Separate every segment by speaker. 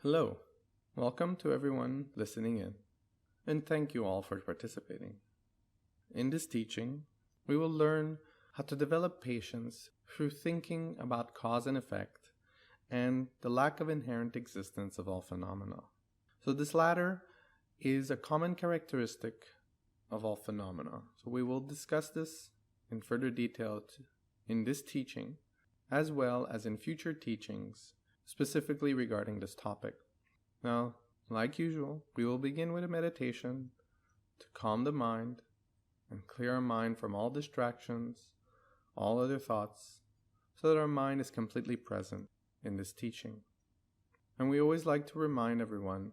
Speaker 1: Hello, welcome to everyone listening in, and thank you all for participating. In this teaching, we will learn how to develop patience through thinking about cause and effect and the lack of inherent existence of all phenomena. So this latter is a common characteristic of all phenomena. So we will discuss this in further detail in this teaching, as well as in future teachings, specifically regarding this topic. Now, like usual, we will begin with a meditation to calm the mind and clear our mind from all distractions, all other thoughts, so that our mind is completely present in this teaching. And we always like to remind everyone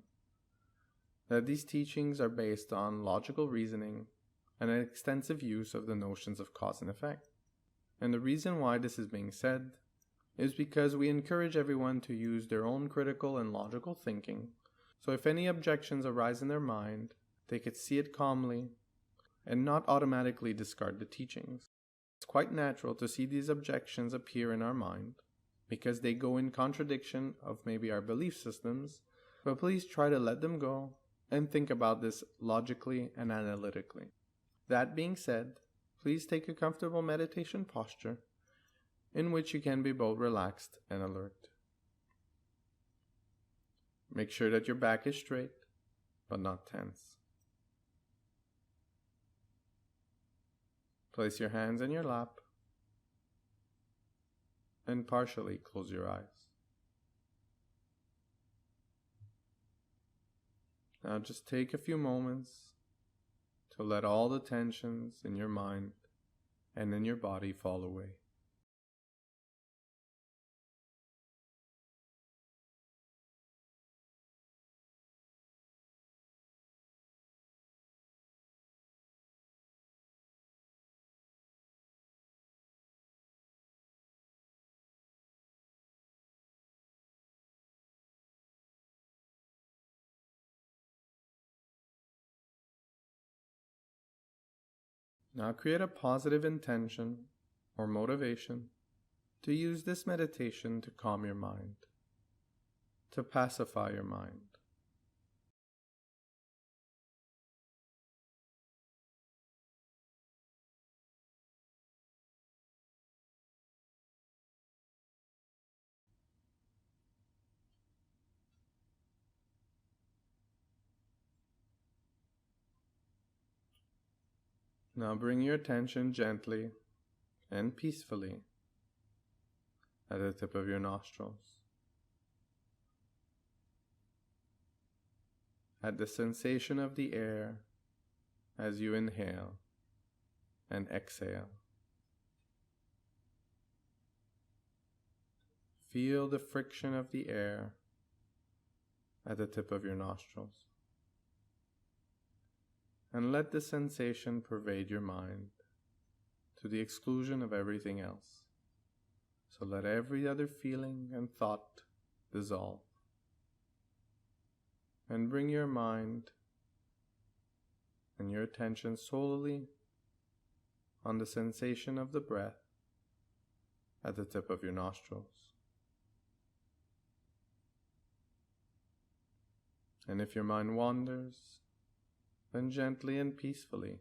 Speaker 1: that these teachings are based on logical reasoning and an extensive use of the notions of cause and effect. And the reason why this is being said is because we encourage everyone to use their own critical and logical thinking, so if any objections arise in their mind, they could see it calmly and not automatically discard the teachings. It's quite natural to see these objections appear in our mind, because they go in contradiction of maybe our belief systems, but please try to let them go and think about this logically and analytically. That being said, please take a comfortable meditation posture in which you can be both relaxed and alert. Make sure that your back is straight, but not tense. Place your hands in your lap and partially close your eyes. Now just take a few moments to let all the tensions in your mind and in your body fall away. Now create a positive intention or motivation to use this meditation to calm your mind, to pacify your mind. Now bring your attention gently and peacefully at the tip of your nostrils, at the sensation of the air as you inhale and exhale. Feel the friction of the air at the tip of your nostrils, and let the sensation pervade your mind to the exclusion of everything else. So let every other feeling and thought dissolve, and bring your mind and your attention solely on the sensation of the breath at the tip of your nostrils. And if your mind wanders, then gently and peacefully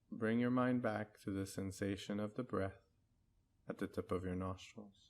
Speaker 1: bring your mind back to the sensation of the breath at the tip of your nostrils.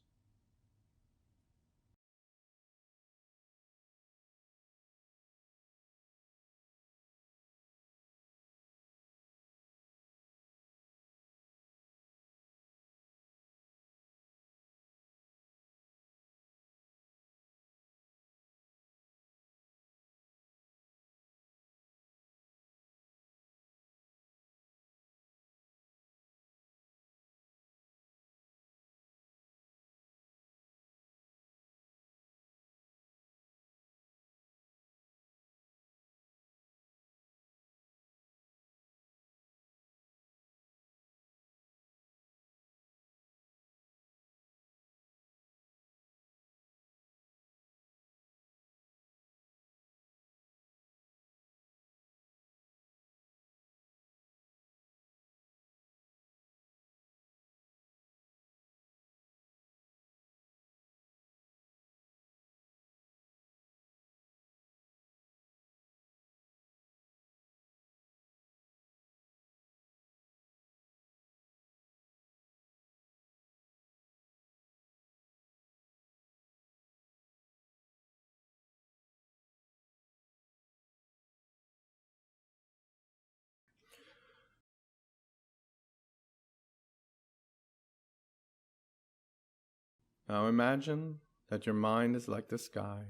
Speaker 1: Now imagine that your mind is like the sky,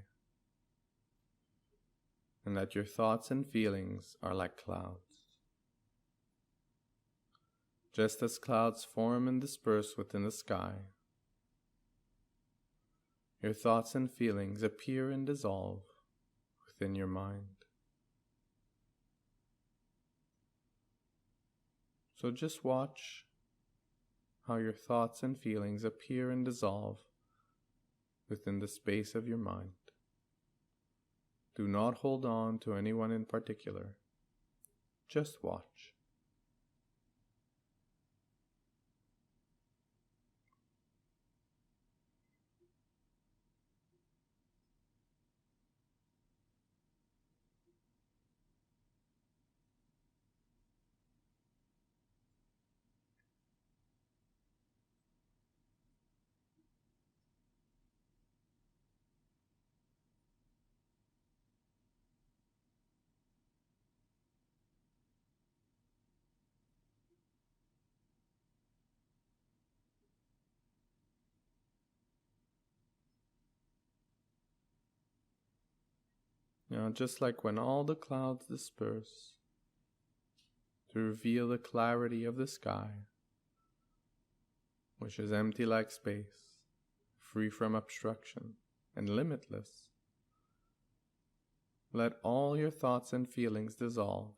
Speaker 1: and that your thoughts and feelings are like clouds. Just as clouds form and disperse within the sky, your thoughts and feelings appear and dissolve within your mind. So just watch how your thoughts and feelings appear and dissolve within the space of your mind. Do not hold on to anyone in particular. Just watch. Now, just like when all the clouds disperse to reveal the clarity of the sky, which is empty like space, free from obstruction, and limitless, let all your thoughts and feelings dissolve,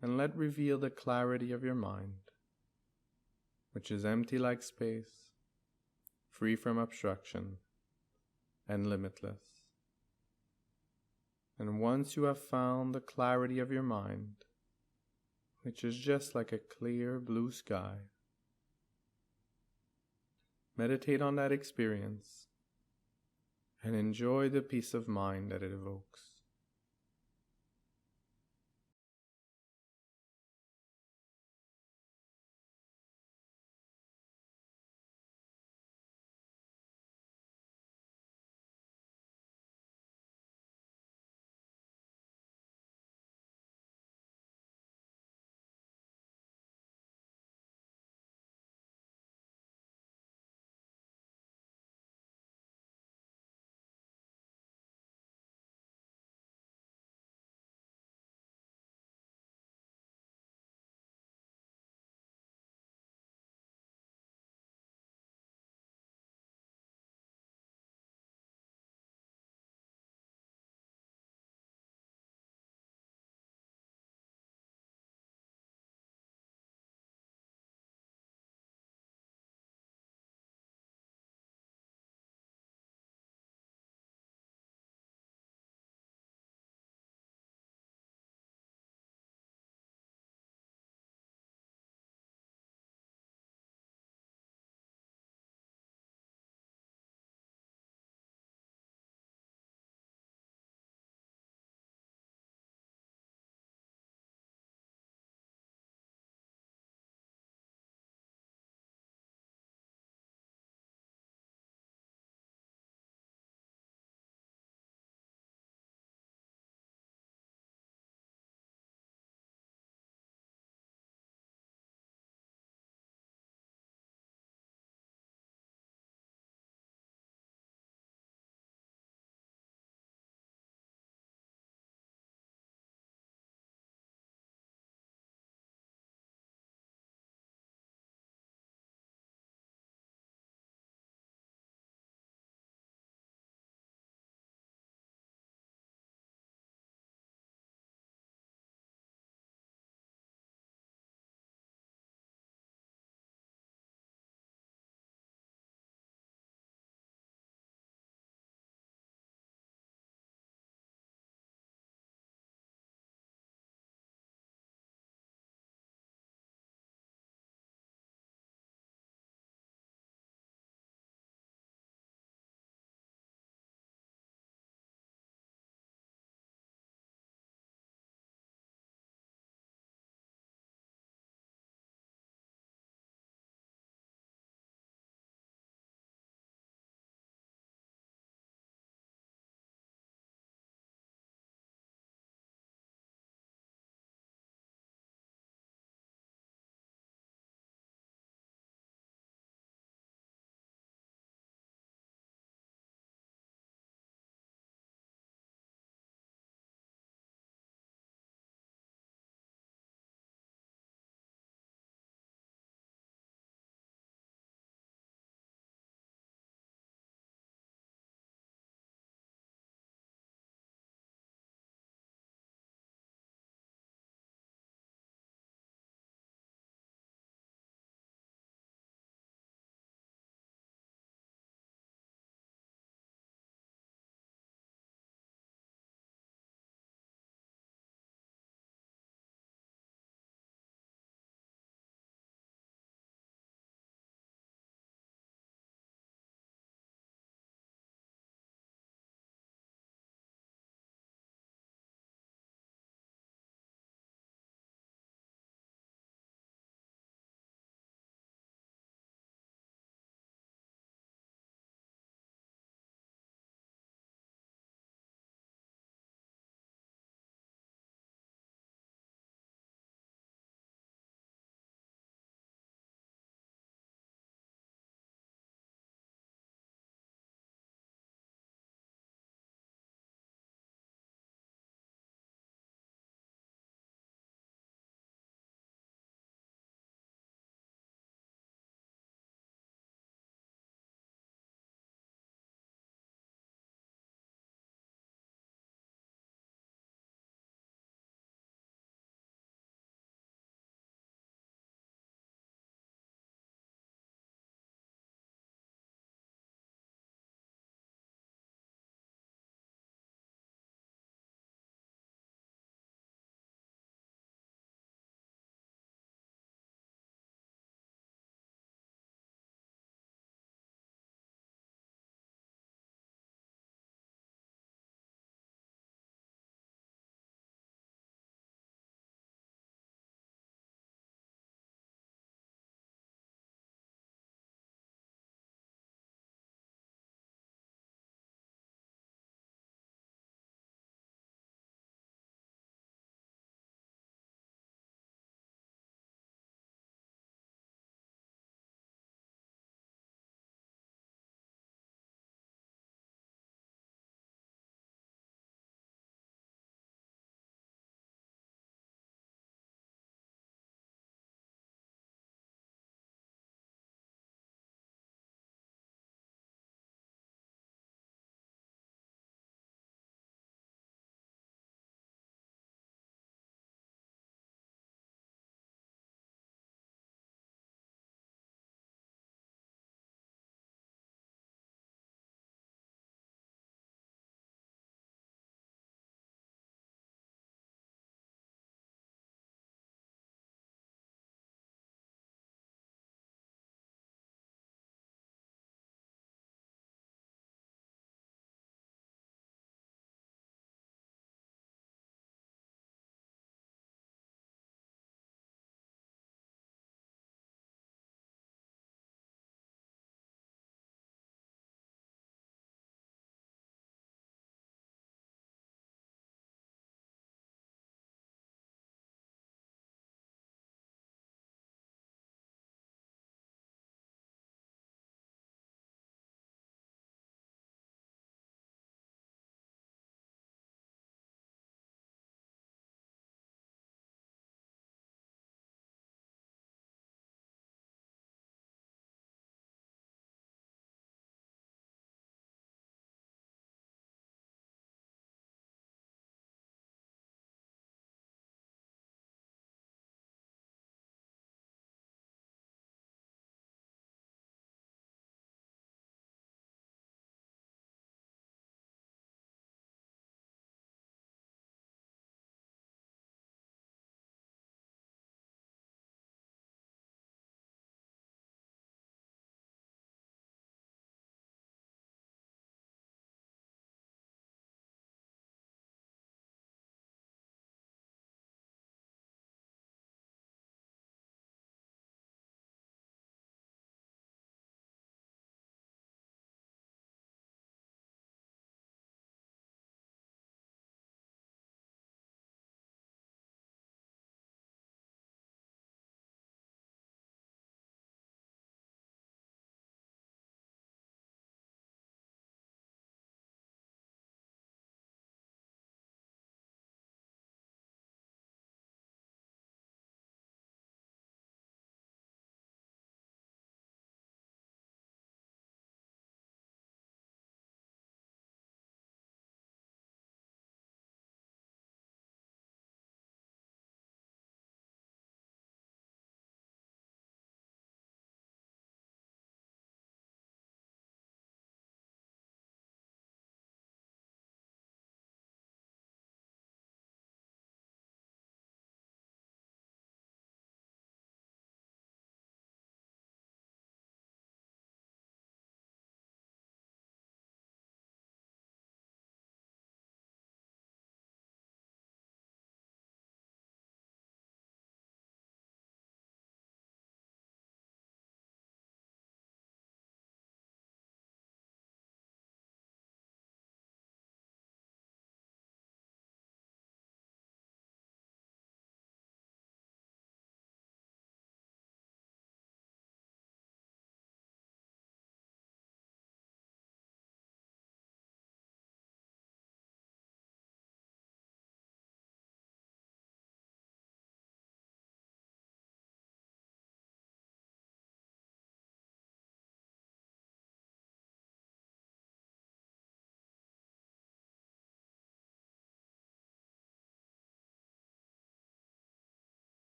Speaker 1: and let reveal the clarity of your mind, which is empty like space, free from obstruction, and limitless. And once you have found the clarity of your mind, which is just like a clear blue sky, meditate on that experience and enjoy the peace of mind that it evokes.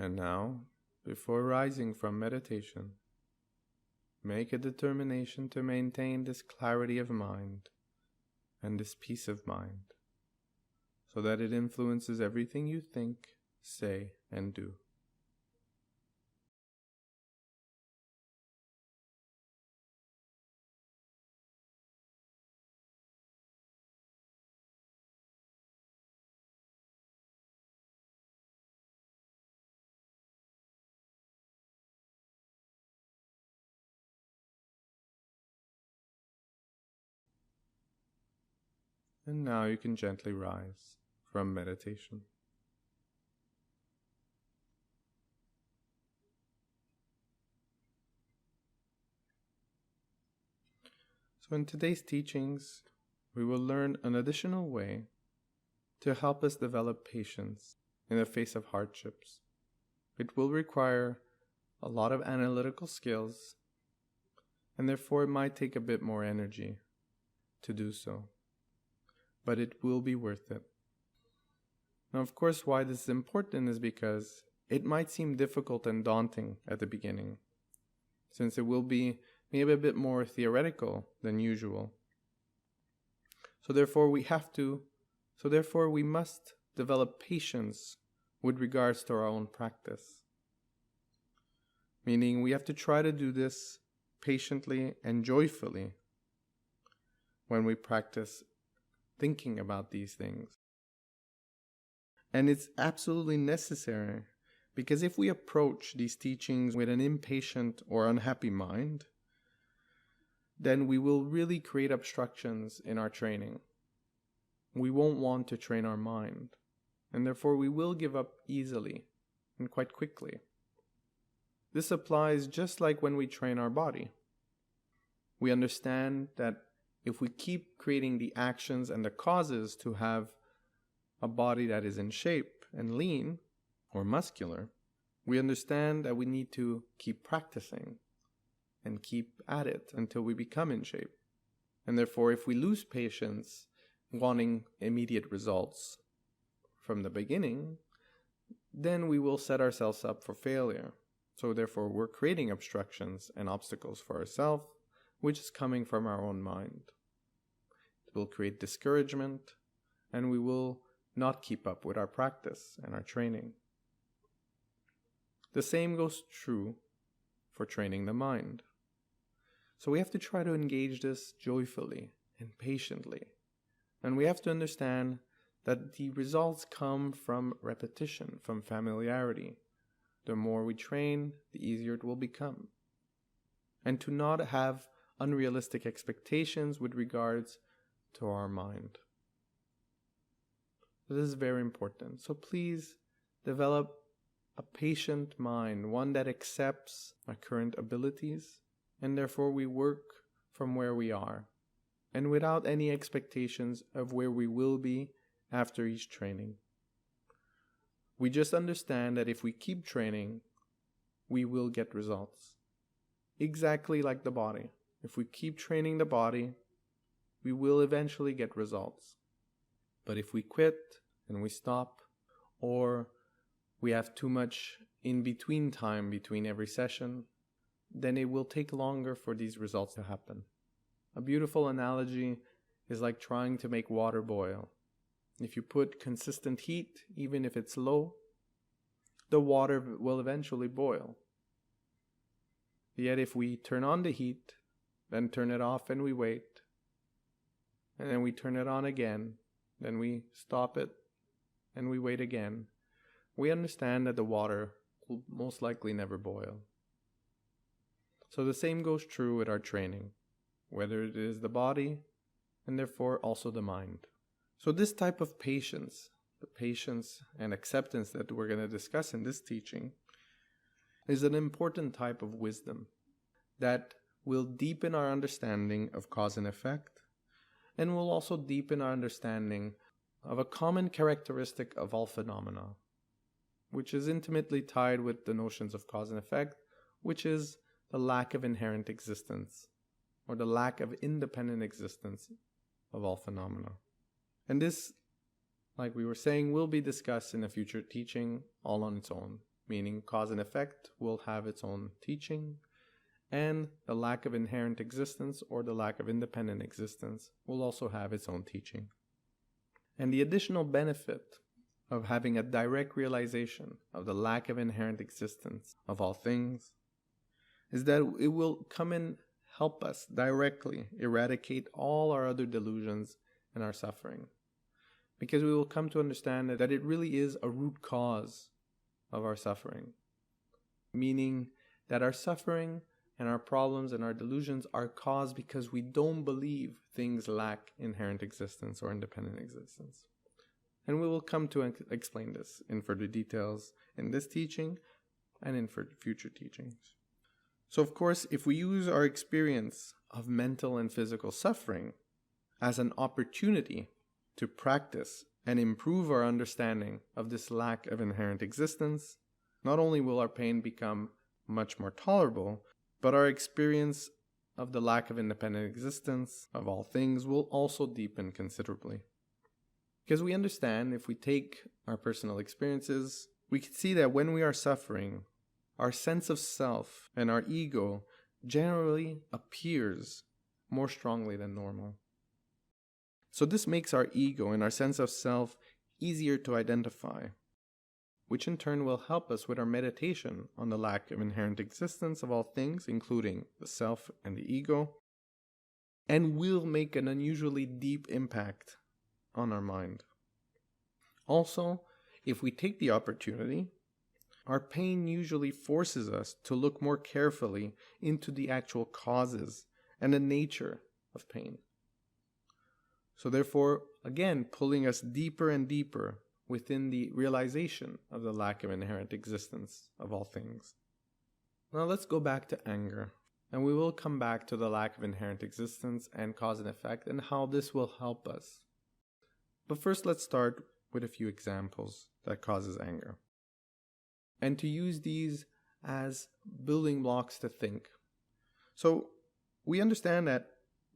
Speaker 1: And now, before rising from meditation, make a determination to maintain this clarity of mind and this peace of mind, so that it influences everything you think, say, and do. And now you can gently rise from meditation. So in today's teachings, we will learn an additional way to help us develop patience in the face of hardships. It will require a lot of analytical skills, and therefore it might take a bit more energy to do so. But it will be worth it. Now, of course, why this is important is because it might seem difficult and daunting at the beginning, since it will be maybe a bit more theoretical than usual. So therefore we must develop patience with regards to our own practice. Meaning we have to try to do this patiently and joyfully when we practice thinking about these things. And it's absolutely necessary, because if we approach these teachings with an impatient or unhappy mind, then we will really create obstructions in our training. We won't want to train our mind, and therefore we will give up easily and quite quickly. This applies just like when we train our body. We understand that if we keep creating the actions and the causes to have a body that is in shape and lean or muscular, we understand that we need to keep practicing and keep at it until we become in shape. And therefore, if we lose patience, wanting immediate results from the beginning, then we will set ourselves up for failure. So therefore, we're creating obstructions and obstacles for ourselves, which is coming from our own mind. It will create discouragement, and we will not keep up with our practice and our training. The same goes true for training the mind. So we have to try to engage this joyfully and patiently. And we have to understand that the results come from repetition, from familiarity. The more we train, the easier it will become. And to not have unrealistic expectations with regards to our mind. This is very important. So please develop a patient mind, one that accepts our current abilities, and therefore we work from where we are, and without any expectations of where we will be after each training. We just understand that if we keep training, we will get results. Exactly like the body. If we keep training the body, we will eventually get results. But if we quit and we stop, or we have too much in-between time between every session, then it will take longer for these results to happen. A beautiful analogy is like trying to make water boil. If you put consistent heat, even if it's low, the water will eventually boil. Yet if we turn on the heat, then turn it off and we wait, and then we turn it on again, then we stop it, and we wait again, we understand that the water will most likely never boil. So the same goes true with our training, whether it is the body, and therefore also the mind. So this type of patience, the patience and acceptance that we're going to discuss in this teaching, is an important type of wisdom that will deepen our understanding of cause and effect, and will also deepen our understanding of a common characteristic of all phenomena, which is intimately tied with the notions of cause and effect, which is the lack of inherent existence, or the lack of independent existence of all phenomena. And this, like we were saying, will be discussed in a future teaching all on its own, meaning cause and effect will have its own teaching, and the lack of inherent existence or the lack of independent existence will also have its own teaching. And the additional benefit of having a direct realization of the lack of inherent existence of all things is that it will come and help us directly eradicate all our other delusions and our suffering. Because we will come to understand that it really is a root cause of our suffering. Meaning that our suffering and our problems and our delusions are caused because we don't believe things lack inherent existence or independent existence. And we will come to explain this in further details in this teaching and in future teachings. So of course, if we use our experience of mental and physical suffering as an opportunity to practice and improve our understanding of this lack of inherent existence, not only will our pain become much more tolerable, but our experience of the lack of independent existence of all things will also deepen considerably. Because we understand, if we take our personal experiences, we can see that when we are suffering, our sense of self and our ego generally appears more strongly than normal. So this makes our ego and our sense of self easier to identify, which in turn will help us with our meditation on the lack of inherent existence of all things, including the self and the ego, and will make an unusually deep impact on our mind. Also, if we take the opportunity, our pain usually forces us to look more carefully into the actual causes and the nature of pain. So therefore, again, pulling us deeper and deeper within the realization of the lack of inherent existence of all things. Now let's go back to anger, and we will come back to the lack of inherent existence and cause and effect and how this will help us. But first, let's start with a few examples that causes anger, and to use these as building blocks to think. So we understand that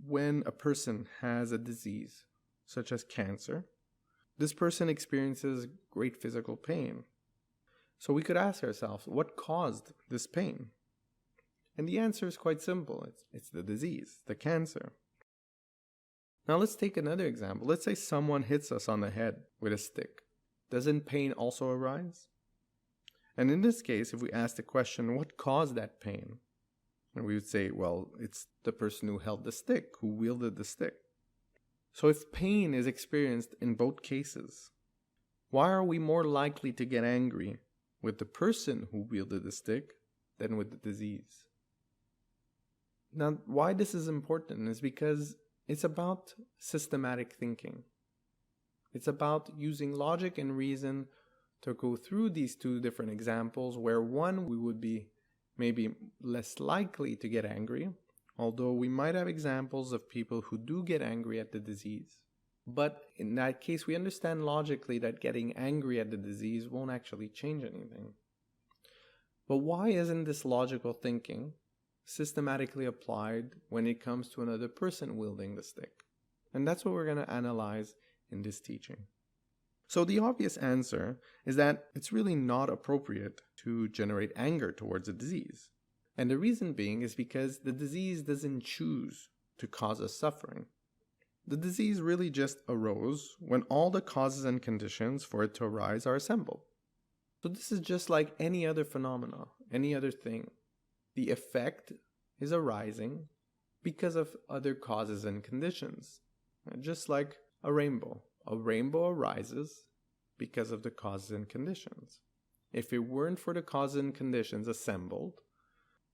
Speaker 1: when a person has a disease, such as cancer, this person experiences great physical pain. So we could ask ourselves, what caused this pain? And the answer is quite simple. It's the disease, the cancer. Now let's take another example. Let's say someone hits us on the head with a stick. Doesn't pain also arise? And in this case, if we ask the question, what caused that pain? And we would say, well, it's the person who held the stick, who wielded the stick. So if pain is experienced in both cases, why are we more likely to get angry with the person who wielded the stick than with the disease? Now, why this is important is because it's about systematic thinking. It's about using logic and reason to go through these two different examples, where one, we would be maybe less likely to get angry, although we might have examples of people who do get angry at the disease. But in that case, we understand logically that getting angry at the disease won't actually change anything. But why isn't this logical thinking systematically applied when it comes to another person wielding the stick? And that's what we're going to analyze in this teaching. So the obvious answer is that it's really not appropriate to generate anger towards a disease. And the reason being is because the disease doesn't choose to cause us suffering. The disease really just arose when all the causes and conditions for it to arise are assembled. So this is just like any other phenomena, any other thing. The effect is arising because of other causes and conditions. Just like a rainbow. A rainbow arises because of the causes and conditions. If it weren't for the causes and conditions assembled,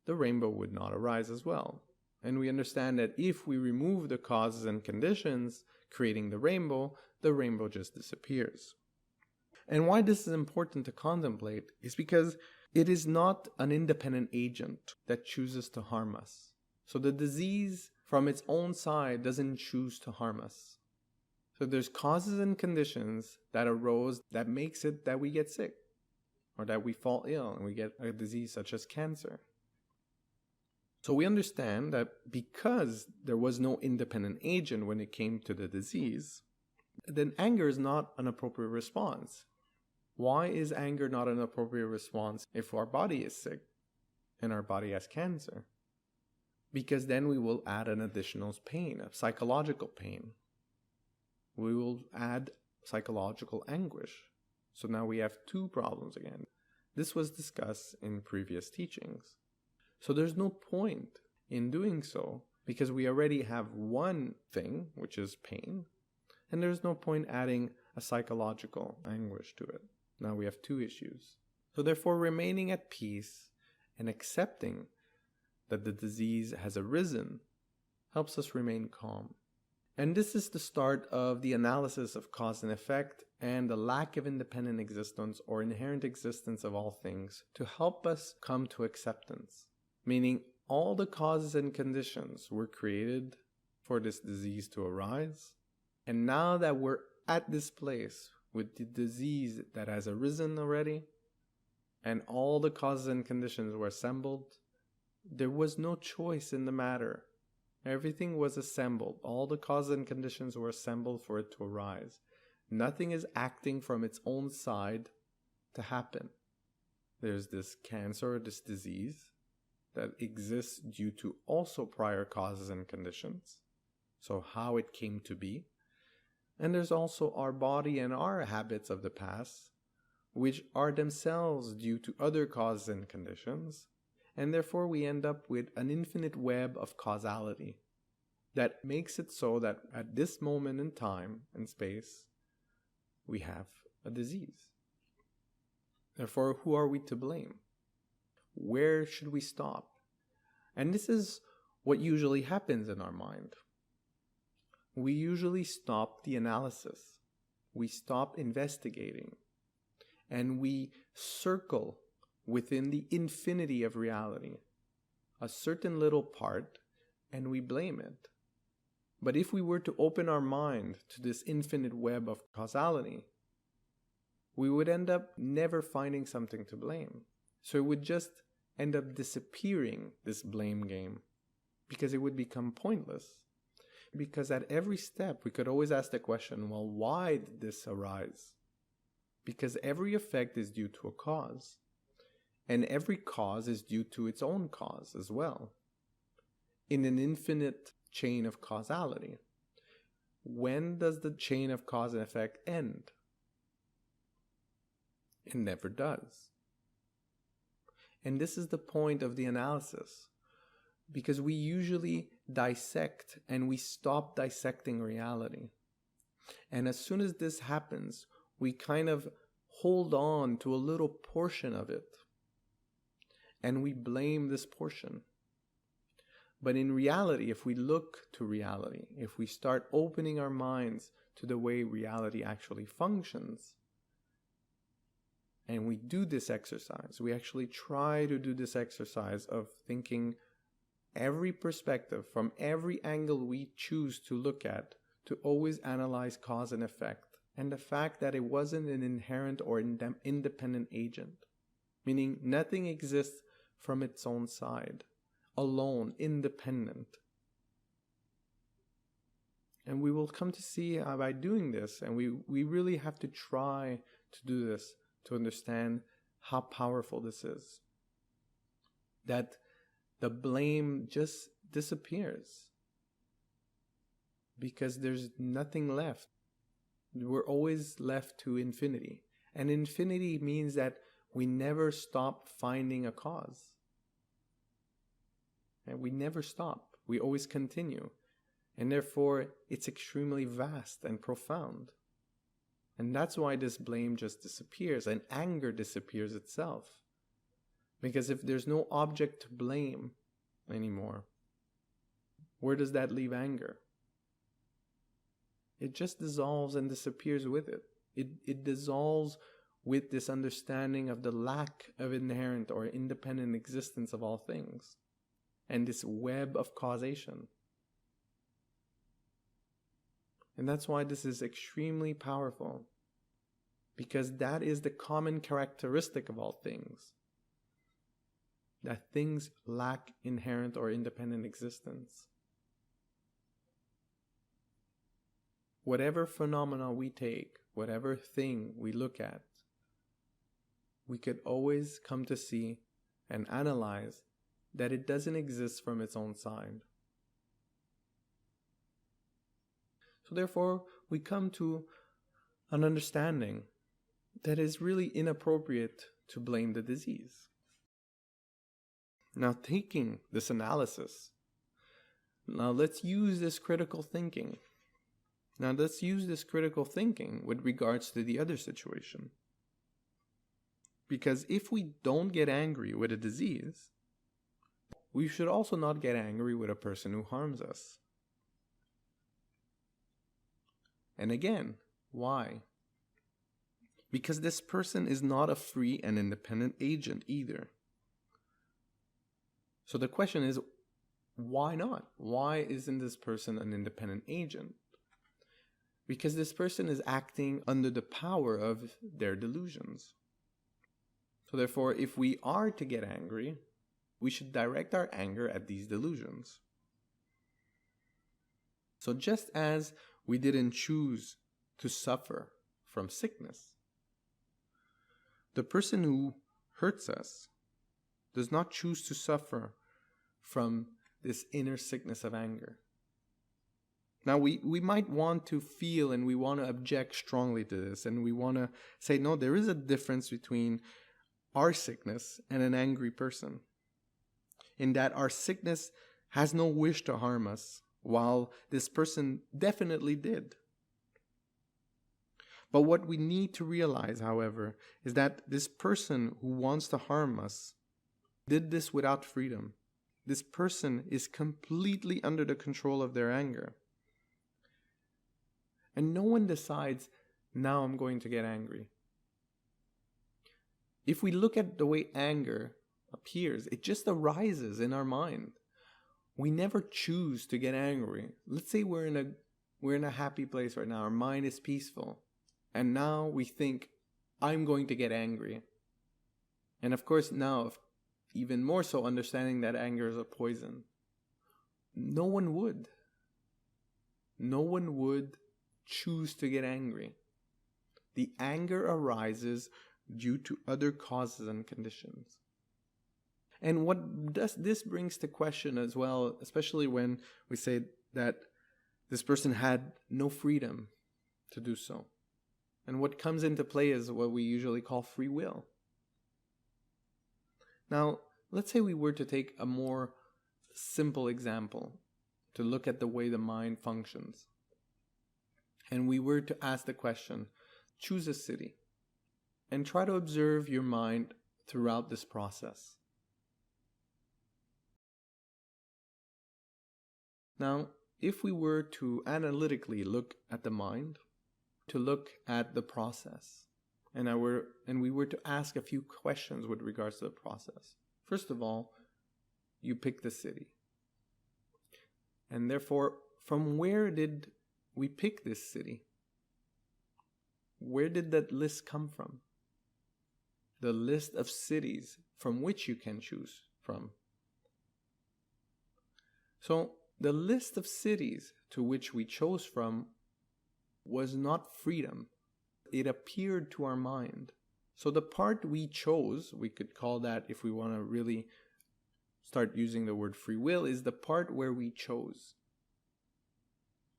Speaker 1: the rainbow would not arise as well. And we understand that if we remove the causes and conditions creating the rainbow just disappears. And why this is important to contemplate is because it is not an independent agent that chooses to harm us. So the disease from its own side doesn't choose to harm us. So there's causes and conditions that arose that makes it that we get sick, or that we fall ill and we get a disease such as cancer. So we understand that because there was no independent agent when it came to the disease, then anger is not an appropriate response. Why is anger not an appropriate response if our body is sick and our body has cancer? Because then we will add an additional pain, a psychological pain. We will add psychological anguish. So now we have two problems again. This was discussed in previous teachings. So there's no point in doing so because we already have one thing, which is pain, and there's no point adding a psychological anguish to it. Now we have two issues. So therefore, remaining at peace and accepting that the disease has arisen helps us remain calm. And this is the start of the analysis of cause and effect and the lack of independent existence or inherent existence of all things to help us come to acceptance. Meaning all the causes and conditions were created for this disease to arise. And now that we're at this place with the disease that has arisen already, and all the causes and conditions were assembled, there was no choice in the matter. Everything was assembled. All the causes and conditions were assembled for it to arise. Nothing is acting from its own side to happen. There's this cancer, this disease that exists due to also prior causes and conditions. So how it came to be. And there's also our body and our habits of the past, which are themselves due to other causes and conditions. And therefore we end up with an infinite web of causality that makes it so that at this moment in time and space, we have a disease. Therefore, who are we to blame? Where should we stop? And this is what usually happens in our mind. We usually stop the analysis. We stop investigating. And we circle within the infinity of reality, a certain little part, and we blame it. But if we were to open our mind to this infinite web of causality, we would end up never finding something to blame. So it would just end up disappearing, this blame game, because it would become pointless. Because at every step, we could always ask the question, well, why did this arise? Because every effect is due to a cause. And every cause is due to its own cause as well. In an infinite chain of causality. When does the chain of cause and effect end? It never does. And this is the point of the analysis. Because we usually dissect and we stop dissecting reality. And as soon as this happens, we kind of hold on to a little portion of it. And we blame this portion. But in reality, if we look to reality, if we start opening our minds to the way reality actually functions, and we do this exercise, we actually try to do this exercise of thinking every perspective from every angle we choose to look at, to always analyze cause and effect, and the fact that it wasn't an inherent or independent agent, meaning nothing exists from its own side, alone, independent. And we will come to see by doing this, and we really have to try to do this to understand how powerful this is. That the blame just disappears because there's nothing left. We're always left to infinity. And infinity means that we never stop finding a cause. And we never stop. We always continue. And therefore, it's extremely vast and profound. And that's why this blame just disappears and anger disappears itself. Because if there's no object to blame anymore, where does that leave anger? It just dissolves and disappears with it. It dissolves with this understanding of the lack of inherent or independent existence of all things, and this web of causation. And that's why this is extremely powerful, because that is the common characteristic of all things, that things lack inherent or independent existence. Whatever phenomena we take, whatever thing we look at, we could always come to see and analyze that it doesn't exist from its own side. So therefore, we come to an understanding that is really inappropriate to blame the disease. Now, taking this analysis, let's use this critical thinking. Now, let's use this critical thinking with regards to the other situation. Because if we don't get angry with a disease, we should also not get angry with a person who harms us. And again, why? Because this person is not a free and independent agent either. So the question is, why not? Why isn't this person an independent agent? Because this person is acting under the power of their delusions. So therefore, if we are to get angry, we should direct our anger at these delusions. So just as we didn't choose to suffer from sickness, the person who hurts us does not choose to suffer from this inner sickness of anger. Now, we might want to feel and we want to object strongly to this, and we want to say, no, there is a difference between our sickness and an angry person, in that our sickness has no wish to harm us, while this person definitely did. But what we need to realize, however, is that this person who wants to harm us did this without freedom. This person is completely under the control of their anger. And no one decides, now I'm going to get angry. If we look at the way anger appears, it just arises in our mind. We never choose to get angry. Let's say we're in a happy place right now. Our mind is peaceful. And now we think, I'm going to get angry. And of course now, even more so, understanding that anger is a poison. No one would. No one would choose to get angry. The anger arises due to other causes and conditions. And what does this brings to question as well, especially when we say that this person had no freedom to do so. And what comes into play is what we usually call free will. Now, let's say we were to take a more simple example to look at the way the mind functions. And we were to ask the question, choose a city, and try to observe your mind throughout this process. Now, if we were to analytically look at the mind, to look at the process, and we were to ask a few questions with regards to the process. First of all, you pick the city. And therefore, from where did we pick this city? Where did that list come from? The list of cities from which you can choose from. So, the list of cities to which we chose from was not freedom. It appeared to our mind. So the part we chose, we could call that, if we want to really start using the word free will, is the part where we chose.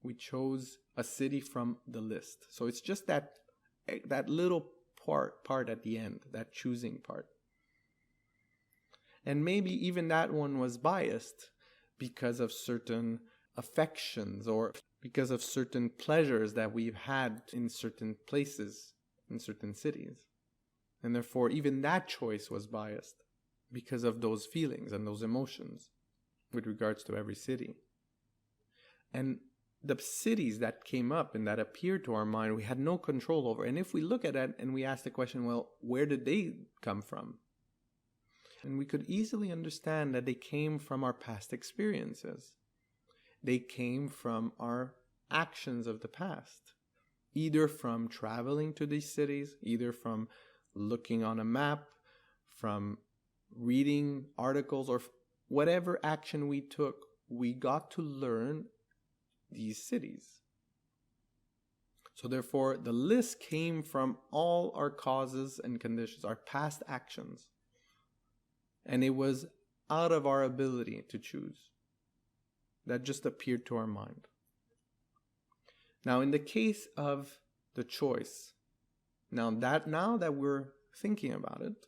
Speaker 1: We chose a city from the list. So it's just that little part at the end, that choosing part. And maybe even that one was biased because of certain affections or because of certain pleasures that we've had in certain places, in certain cities. And therefore, even that choice was biased because of those feelings and those emotions with regards to every city. And the cities that came up and that appeared to our mind, we had no control over. And if we look at it and we ask the question, well, where did they come from? And we could easily understand that they came from our past experiences. They came from our actions of the past, either from traveling to these cities, either from looking on a map, from reading articles, or whatever action we took, we got to learn these cities. So therefore, the list came from all our causes and conditions, our past actions. And it was out of our ability to choose. That just appeared to our mind. Now, in the case of the choice, now that we're thinking about it,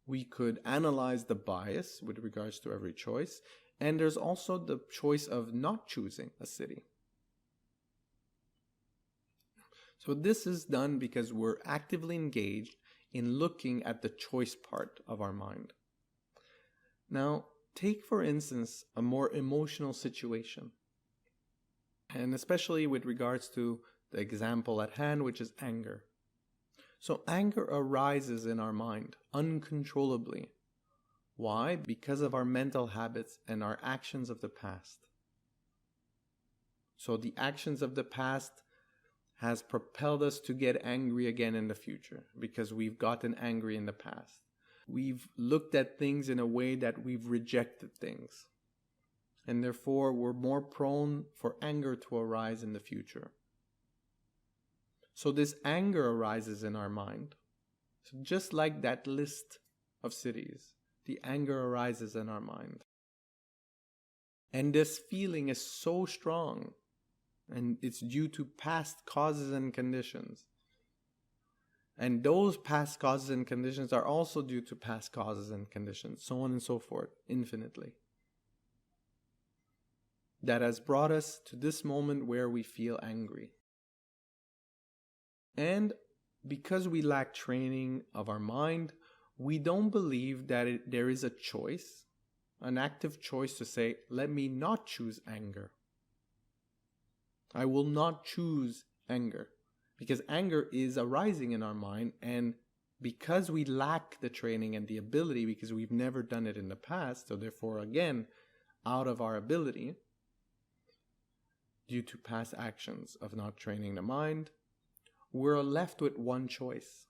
Speaker 1: we could analyze the bias with regards to every choice. And there's also the choice of not choosing a city. So this is done because we're actively engaged in looking at the choice part of our mind. Now, take for instance a more emotional situation. And especially with regards to the example at hand, which is anger. So anger arises in our mind uncontrollably. Why? Because of our mental habits and our actions of the past. So the actions of the past has propelled us to get angry again in the future because we've gotten angry in the past. We've looked at things in a way that we've rejected things. And therefore, we're more prone for anger to arise in the future. So this anger arises in our mind. So just like that list of cities, the anger arises in our mind. And this feeling is so strong, and it's due to past causes and conditions. And those past causes and conditions are also due to past causes and conditions, so on and so forth, infinitely. That has brought us to this moment where we feel angry. And because we lack training of our mind, we don't believe that there is a choice, an active choice to say, let me not choose anger. I will not choose anger. Because anger is arising in our mind, and because we lack the training and the ability, because we've never done it in the past, so therefore again, out of our ability, due to past actions of not training the mind, we're left with one choice.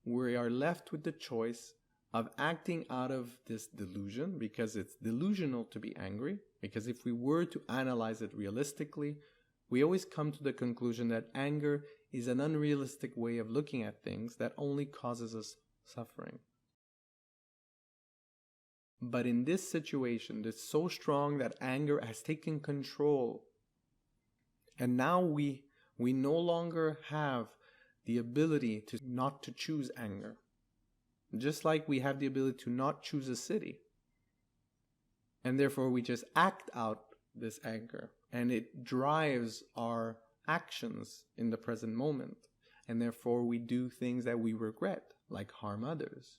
Speaker 1: We are left with the choice of acting out of this delusion, because it's delusional to be angry. Because if we were to analyze it realistically, we always come to the conclusion that anger is an unrealistic way of looking at things that only causes us suffering. But in this situation, it's so strong that anger has taken control. And now we no longer have the ability to not to choose anger. Just like we have the ability to not choose a city. And therefore we just act out this anger. And it drives our actions in the present moment. And therefore we do things that we regret, like harm others.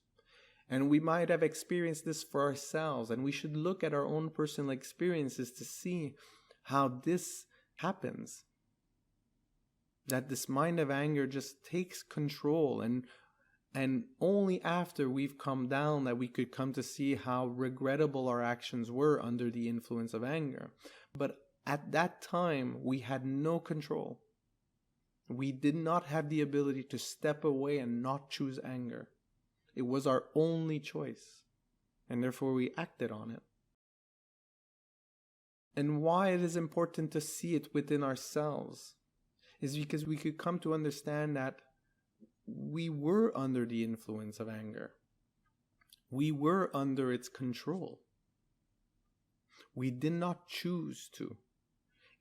Speaker 1: And we might have experienced this for ourselves, and we should look at our own personal experiences to see how this happens. That this mind of anger just takes control, and only after we've come down that we could come to see how regrettable our actions were under the influence of anger. But at that time, we had no control. We did not have the ability to step away and not choose anger. It was our only choice, and therefore we acted on it. And why it is important to see it within ourselves is because we could come to understand that we were under the influence of anger. We were under its control. We did not choose to.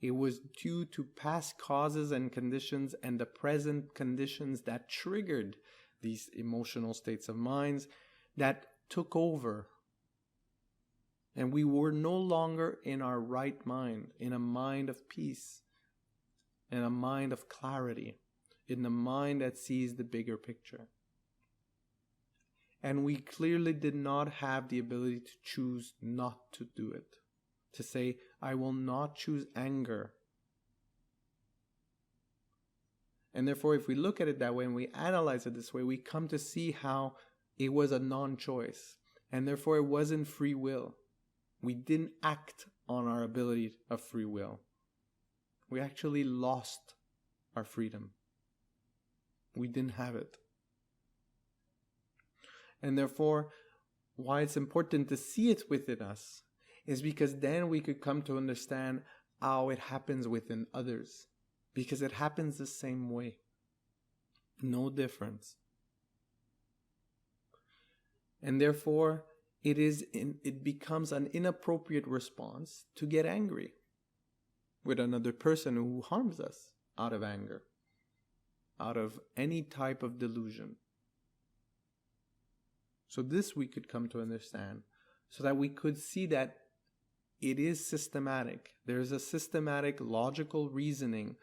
Speaker 1: It was due to past causes and conditions and the present conditions that triggered these emotional states of minds that took over. And we were no longer in our right mind, in a mind of peace, in a mind of clarity, in the mind that sees the bigger picture. And we clearly did not have the ability to choose not to do it. To say, I will not choose anger. And therefore, if we look at it that way and we analyze it this way, we come to see how it was a non-choice. And therefore, it wasn't free will. We didn't act on our ability of free will. We actually lost our freedom. We didn't have it. And therefore, why it's important to see it within us is because then we could come to understand how it happens within others, because it happens the same way. No difference. And therefore, it becomes an inappropriate response to get angry with another person who harms us out of anger, out of any type of delusion. So this we could come to understand, so that we could see that it is systematic. There's a systematic, logical reasoning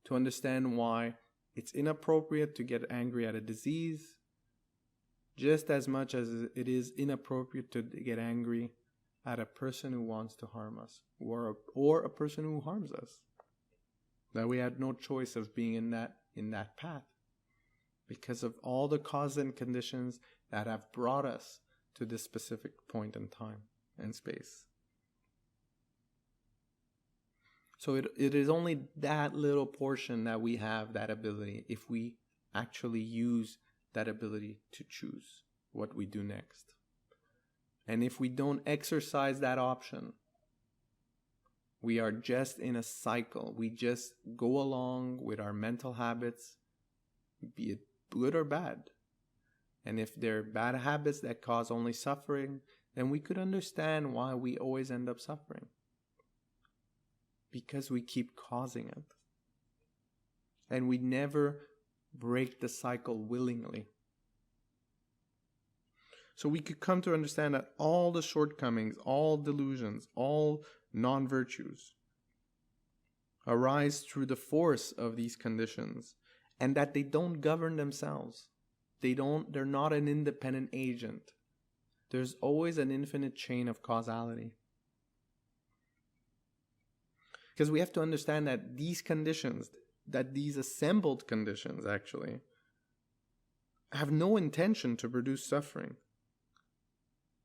Speaker 1: to understand why it's inappropriate to get angry at a disease, just as much as it is inappropriate to get angry at a person who wants to harm us, or a person who harms us. That we had no choice of being in that path, because of all the causes and conditions that have brought us to this specific point in time and space. So it is only that little portion that we have that ability, if we actually use that ability to choose what we do next. And if we don't exercise that option, we are just in a cycle. We just go along with our mental habits, be it good or bad. And if they're bad habits that cause only suffering, then we could understand why we always end up suffering. Because we keep causing it. And we never break the cycle willingly. So we could come to understand that all the shortcomings, all delusions, all non-virtues arise through the force of these conditions, and that they don't govern themselves. They're not an independent agent. There's always an infinite chain of causality. Because we have to understand that these conditions, that these assembled conditions actually, have no intention to produce suffering.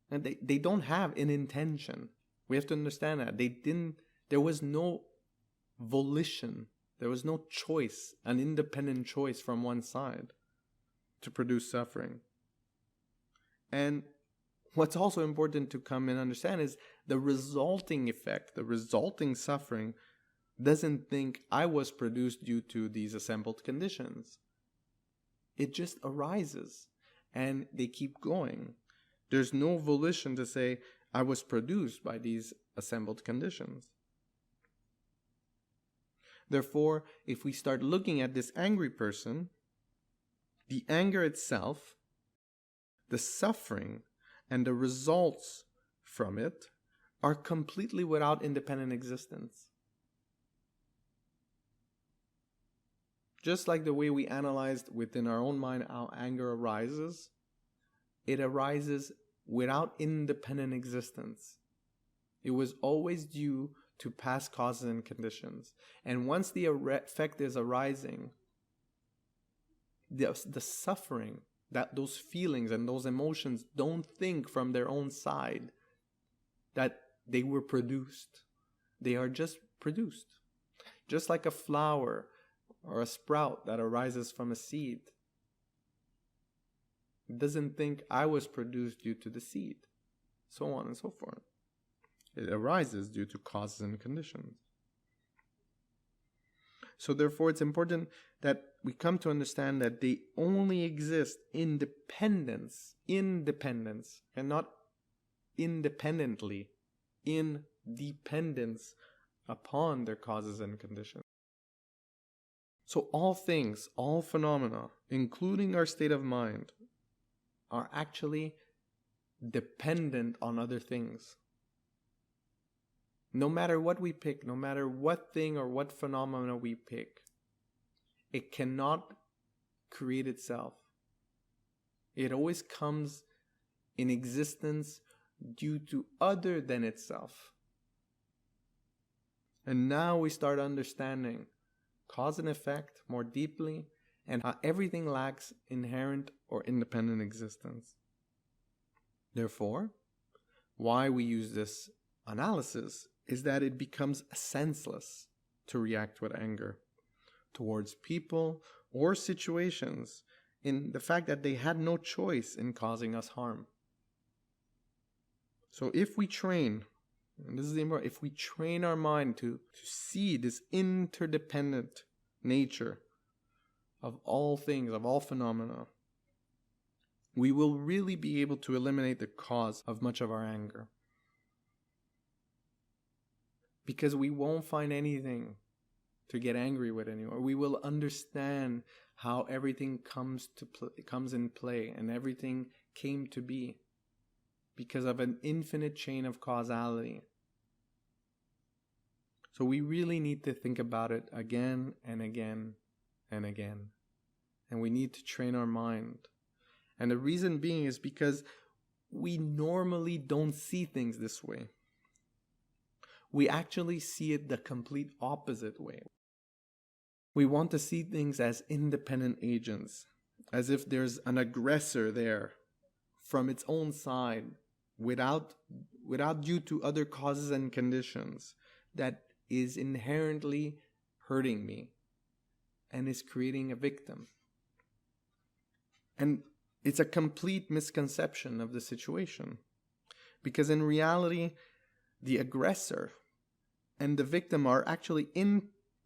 Speaker 1: And they don't have an intention. We have to understand that. There was no volition. There was no choice, an independent choice from one side to produce suffering. And what's also important to come and understand is the resulting effect, the resulting suffering, doesn't think I was produced due to these assembled conditions. It just arises and they keep going. There's no volition to say I was produced by these assembled conditions. Therefore, if we start looking at this angry person, the anger itself, the suffering, and the results from it are completely without independent existence. Just like the way we analyzed within our own mind how anger arises, it arises without independent existence. It was always due to past causes and conditions. And once the effect is arising, the suffering, that those feelings and those emotions don't think from their own side that they were produced. They are just produced. Just like a flower or a sprout that arises from a seed. It doesn't think I was produced due to the seed, so on and so forth. It arises due to causes and conditions. So therefore it's important that we come to understand that they only exist in independence, and not independently, in dependence upon their causes and conditions. So all things, all phenomena, including our state of mind, are actually dependent on other things. No matter what we pick, no matter what thing or what phenomena we pick, it cannot create itself. It always comes in existence due to other than itself. And now we start understanding cause and effect more deeply, and how everything lacks inherent or independent existence. Therefore, why we use this analysis is that it becomes senseless to react with anger towards people or situations in the fact that they had no choice in causing us harm. So if we train And this is the important. If we train our mind to see this interdependent nature of all things, of all phenomena, we will really be able to eliminate the cause of much of our anger. Because we won't find anything to get angry with anymore. We will understand how everything comes in play, and everything came to be because of an infinite chain of causality. So we really need to think about it again and again and again. And we need to train our mind. And the reason being is because we normally don't see things this way. We actually see it the complete opposite way. We want to see things as independent agents, as if there's an aggressor there from its own side, without due to other causes and conditions, that is inherently hurting me and is creating a victim. And it's a complete misconception of the situation, because in reality, the aggressor and the victim are actually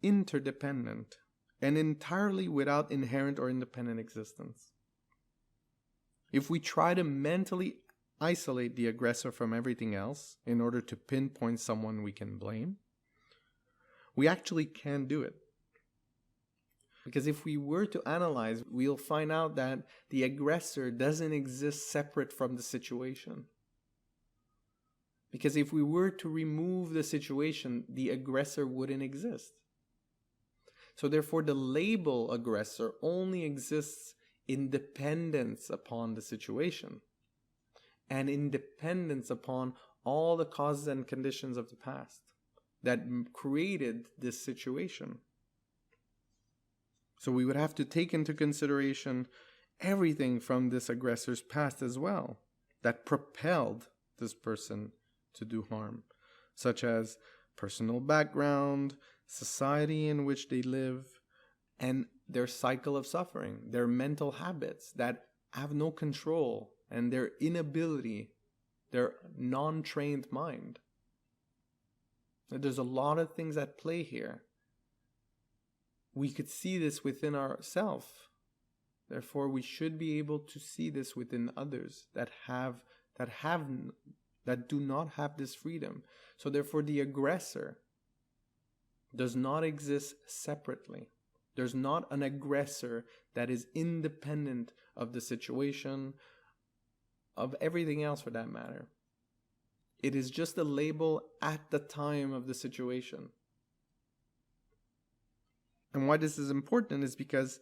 Speaker 1: interdependent and entirely without inherent or independent existence. If we try to mentally isolate the aggressor from everything else in order to pinpoint someone we can blame, we actually can't do it. Because if we were to analyze, we'll find out that the aggressor doesn't exist separate from the situation. Because if we were to remove the situation, the aggressor wouldn't exist. So therefore, the label aggressor only exists in dependence upon the situation and in dependence upon all the causes and conditions of the past that created this situation. So we would have to take into consideration everything from this aggressor's past as well that propelled this person to do harm, such as personal background, society in which they live, and their cycle of suffering, their mental habits that have no control, and their inability, their non-trained mind. There's a lot of things at play here. We could see this within ourselves. Therefore, we should be able to see this within others that do not have this freedom. So therefore, the aggressor does not exist separately. There's not an aggressor that is independent of the situation, of everything else for that matter. It is just a label at the time of the situation. And why this is important is because,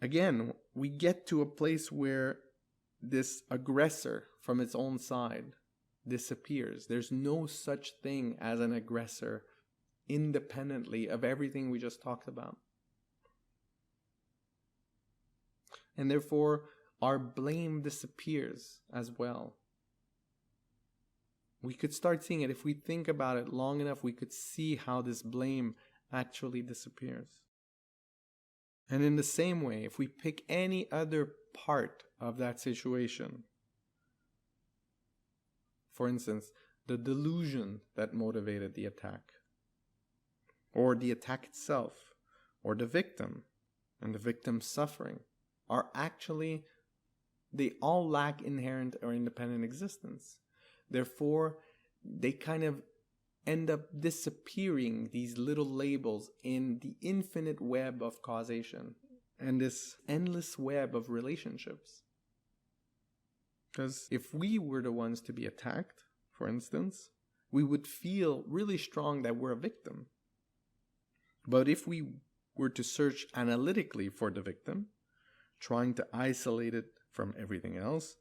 Speaker 1: again, we get to a place where this aggressor from its own side disappears. There's no such thing as an aggressor independently of everything we just talked about. And therefore, our blame disappears as well. We could start seeing it. If we think about it long enough, we could see how this blame actually disappears. And in the same way, if we pick any other part of that situation, for instance, the delusion that motivated the attack, or the attack itself, or the victim, and the victim's suffering, are actually, they all lack inherent or independent existence. Therefore, they kind of end up disappearing, these little labels, in the infinite web of causation and this endless web of relationships. Because if we were the ones to be attacked, for instance, we would feel really strong that we're a victim. But if we were to search analytically for the victim, trying to isolate it from everything else,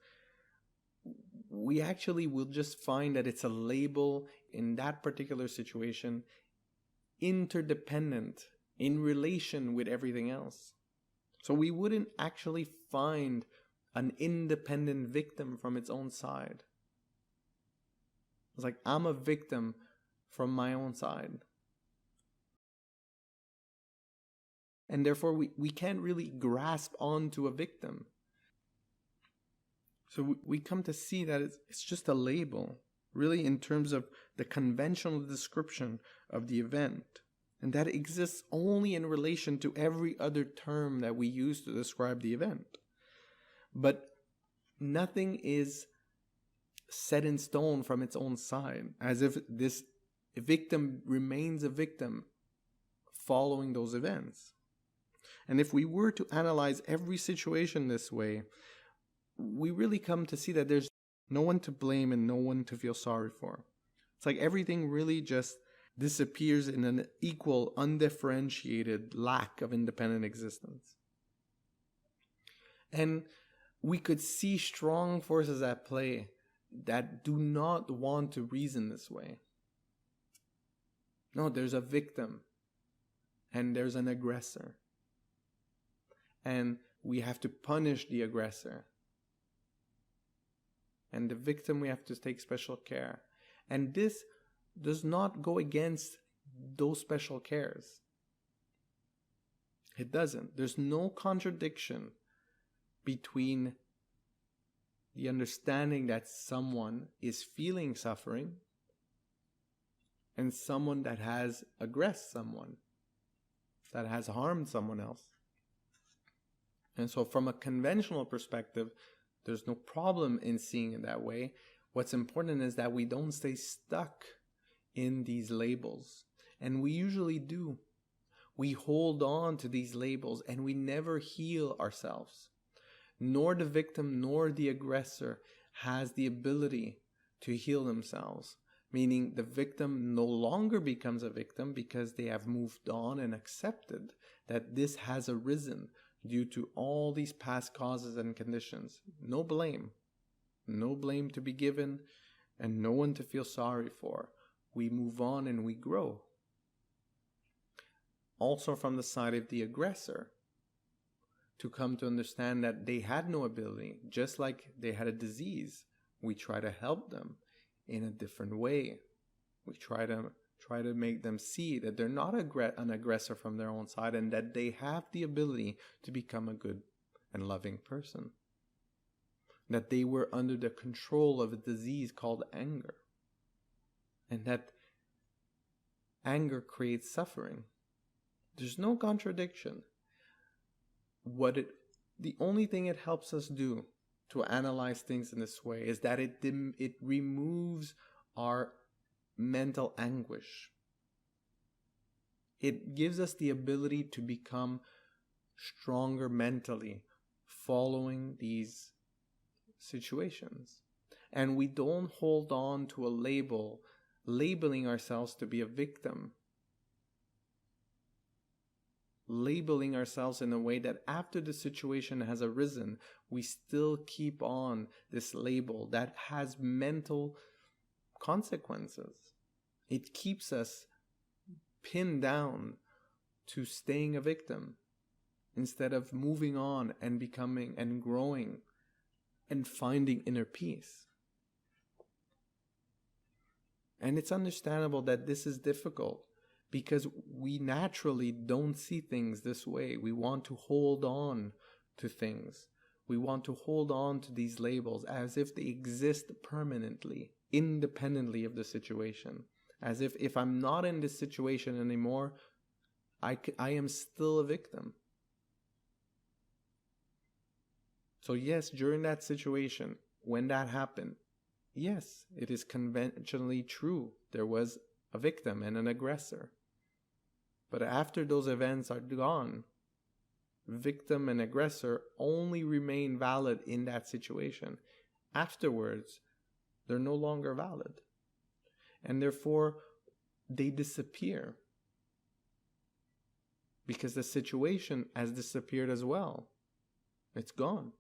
Speaker 1: we actually will just find that it's a label in that particular situation, interdependent, in relation with everything else. So we wouldn't actually find an independent victim from its own side. It's like, I'm a victim from my own side. And therefore, we can't really grasp onto a victim. So we come to see that it's just a label. really in terms of the conventional description of the event. And that exists only in relation to every other term that we use to describe the event. But nothing is set in stone from its own side, as if this victim remains a victim following those events. And if we were to analyze every situation this way, we really come to see that there's no one to blame and no one to feel sorry for. It's like everything really just disappears in an equal, undifferentiated lack of independent existence. And we could see strong forces at play that do not want to reason this way. No, there's a victim and there's an aggressor. And we have to punish the aggressor. And the victim, we have to take special care. And this does not go against those special cares. It doesn't. There's no contradiction between the understanding that someone is feeling suffering and someone that has aggressed someone, that has harmed someone else. And so from a conventional perspective, there's no problem in seeing it that way. What's important is that we don't stay stuck in these labels. And we usually do. We hold on to these labels and we never heal ourselves. Nor the victim nor the aggressor has the ability to heal themselves. Meaning the victim no longer becomes a victim because they have moved on and accepted that this has arisen due to all these past causes and conditions. No blame. No blame to be given and no one to feel sorry for. We move on and we grow. Also from the side of the aggressor, to come to understand that they had no ability, just like they had a disease. We try to help them in a different way. We try to make them see that they're not an aggressor from their own side and that they have the ability to become a good and loving person. That they were under the control of a disease called anger. And that anger creates suffering. There's no contradiction. The only thing it helps us do to analyze things in this way is that it removes our mental anguish. It gives us the ability to become stronger mentally following these situations. And we don't hold on to a label, labeling ourselves to be a victim. Labeling ourselves in a way that after the situation has arisen, we still keep on this label that has mental consequences. It keeps us pinned down to staying a victim instead of moving on and becoming and growing and finding inner peace. And it's understandable that this is difficult because we naturally don't see things this way. We want to hold on to things. We want to hold on to these labels as if they exist permanently, independently of the situation. As if I'm not in this situation anymore, I am still a victim. So yes, during that situation, when that happened, yes, it is conventionally true. There was a victim and an aggressor. But after those events are gone, victim and aggressor only remain valid in that situation. Afterwards, they're no longer valid. And therefore, they disappear. Because the situation has disappeared as well. It's gone.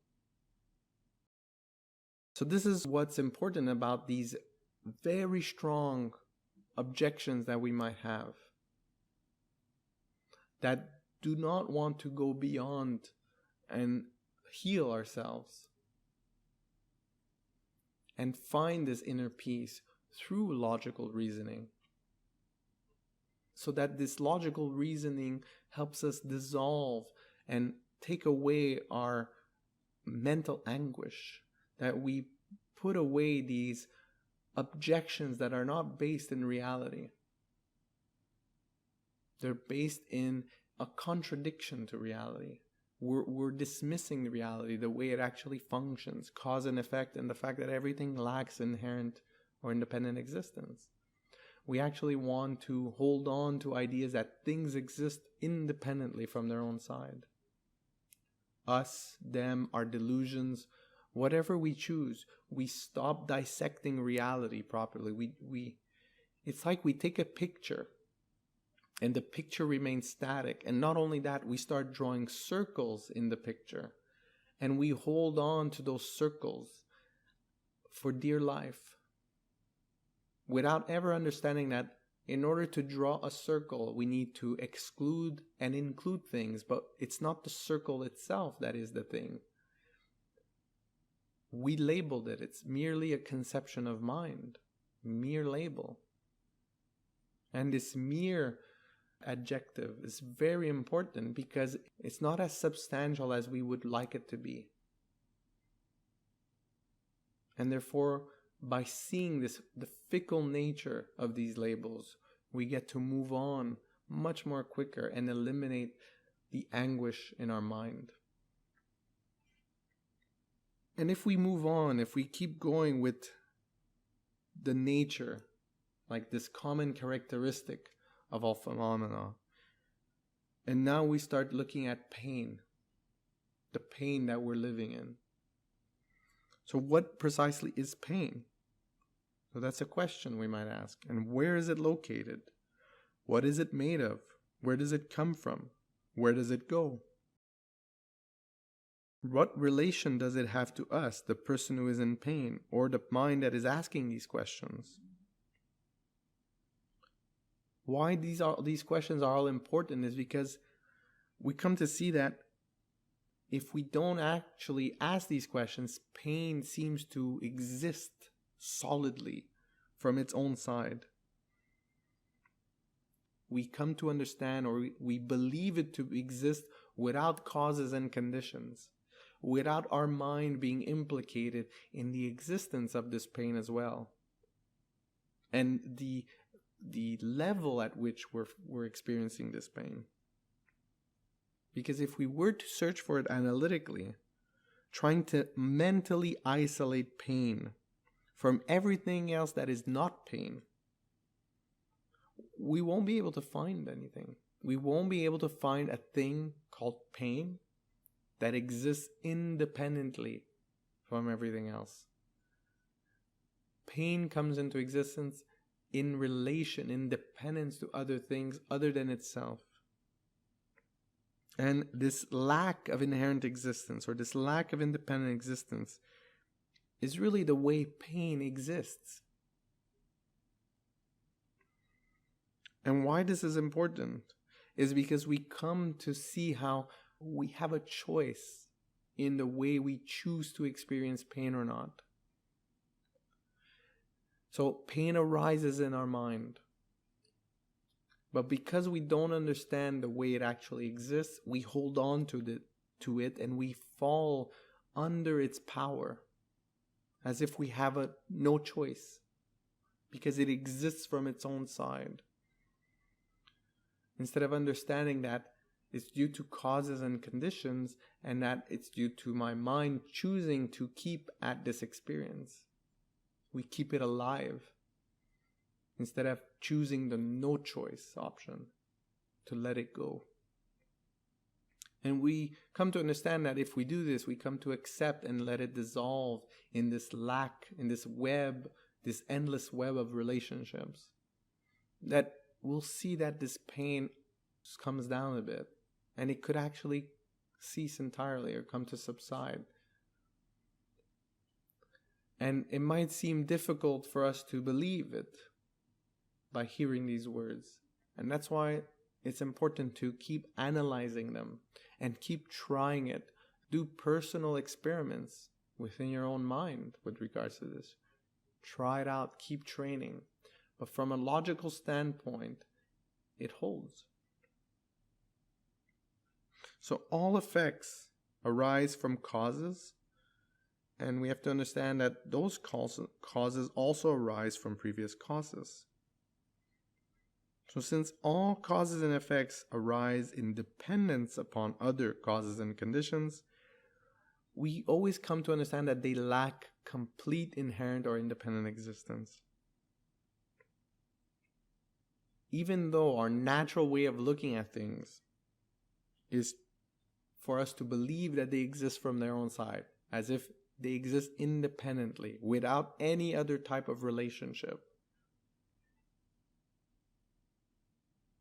Speaker 1: So this is what's important about these very strong objections that we might have, that do not want to go beyond and heal ourselves and find this inner peace through logical reasoning. So that this logical reasoning helps us dissolve and take away our mental anguish, that we put away these objections that are not based in reality. They're based in a contradiction to reality. We're dismissing the reality, the way it actually functions, cause and effect, and the fact that everything lacks inherent or independent existence. We actually want to hold on to ideas that things exist independently from their own side. Us, them, our delusions, whatever we choose, we stop dissecting reality properly. It's like we take a picture and the picture remains static. And not only that, we start drawing circles in the picture. And we hold on to those circles for dear life, without ever understanding that in order to draw a circle, we need to exclude and include things. But it's not the circle itself that is the thing. We labeled it. It's merely a conception of mind. Mere label. And this mere adjective is very important because it's not as substantial as we would like it to be. And therefore, by seeing the fickle nature of these labels, we get to move on much more quicker and eliminate the anguish in our mind. And if we move on, if we keep going with the nature, like this common characteristic of all phenomena, and now we start looking at pain, the pain that we're living in. So what precisely is pain? So that's a question we might ask. And where is it located? What is it made of? Where does it come from? Where does it go? What relation does it have to us, the person who is in pain, or the mind that is asking these questions? Why these questions are all important is because we come to see that if we don't actually ask these questions, pain seems to exist solidly from its own side. We come to understand, or we believe it to exist without causes and conditions, without our mind being implicated in the existence of this pain as well. And the level at which we're experiencing this pain. Because if we were to search for it analytically, trying to mentally isolate pain from everything else that is not pain, we won't be able to find anything. We won't be able to find a thing called pain that exists independently from everything else. Pain comes into existence in relation, in dependence to other things other than itself. And this lack of inherent existence, or this lack of independent existence, is really the way pain exists. And why this is important is because we come to see how we have a choice in the way we choose to experience pain or not. So pain arises in our mind. But because we don't understand the way it actually exists, we hold on to it and we fall under its power as if we have no choice because it exists from its own side. Instead of understanding that it's due to causes and conditions and that it's due to my mind choosing to keep at this experience. We keep it alive instead of choosing the no choice option to let it go. And we come to understand that if we do this, we come to accept and let it dissolve in this lack, in this web, this endless web of relationships. That we'll see that this pain comes down a bit and it could actually cease entirely or come to subside. And it might seem difficult for us to believe it by hearing these words. And that's why it's important to keep analyzing them and keep trying it. Do personal experiments within your own mind with regards to this. Try it out, keep training. But from a logical standpoint, it holds. So all effects arise from causes, And we have to understand that those causes also arise from previous causes. So since all causes and effects arise in dependence upon other causes and conditions, we always come to understand that they lack complete inherent or independent existence. Even though our natural way of looking at things is for us to believe that they exist from their own side, as if they exist independently, without any other type of relationship.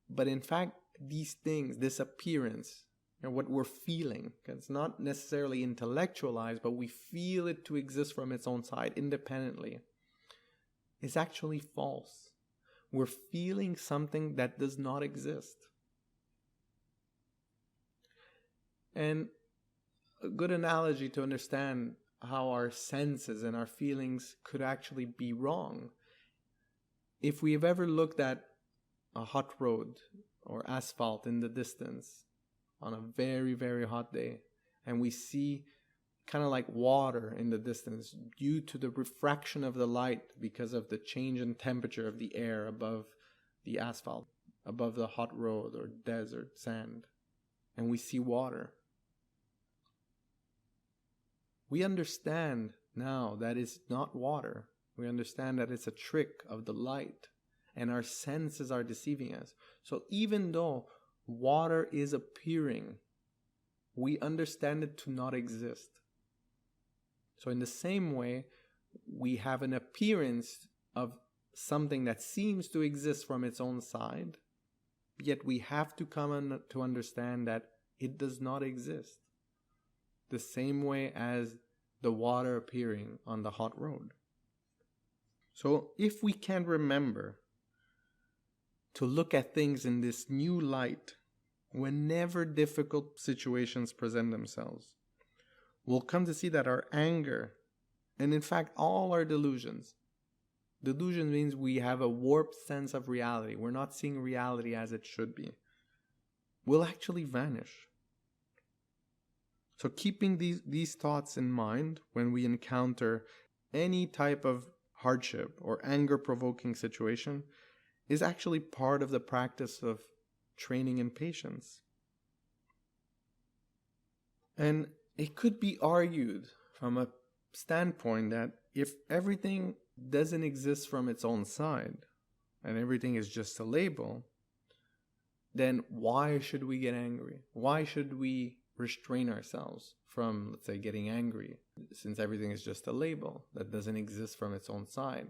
Speaker 1: But in fact, these things, this appearance, what we're feeling, it's not necessarily intellectualized, but we feel it to exist from its own side independently, is actually false. We're feeling something that does not exist. And a good analogy to understand how our senses and our feelings could actually be wrong. If we have ever looked at a hot road or asphalt in the distance on a very, very hot day, and we see kind of like water in the distance due to the refraction of the light because of the change in temperature of the air above the asphalt, above the hot road or desert sand, and we see water. We understand now that it's not water. We understand that it's a trick of the light, and our senses are deceiving us. So even though water is appearing, we understand it to not exist. So in the same way, we have an appearance of something that seems to exist from its own side, yet we have to come to understand that it does not exist. The same way as the water appearing on the hot road. So if we can remember to look at things in this new light whenever difficult situations present themselves, we'll come to see that our anger, and in fact all our delusion means we have a warped sense of reality, we're not seeing reality as it should be, will actually vanish. So keeping these thoughts in mind when we encounter any type of hardship or anger-provoking situation is actually part of the practice of training in patience. And it could be argued from a standpoint that if everything doesn't exist from its own side and everything is just a label, then why should we get angry? Why should we restrain ourselves from, let's say, getting angry, since everything is just a label that doesn't exist from its own side?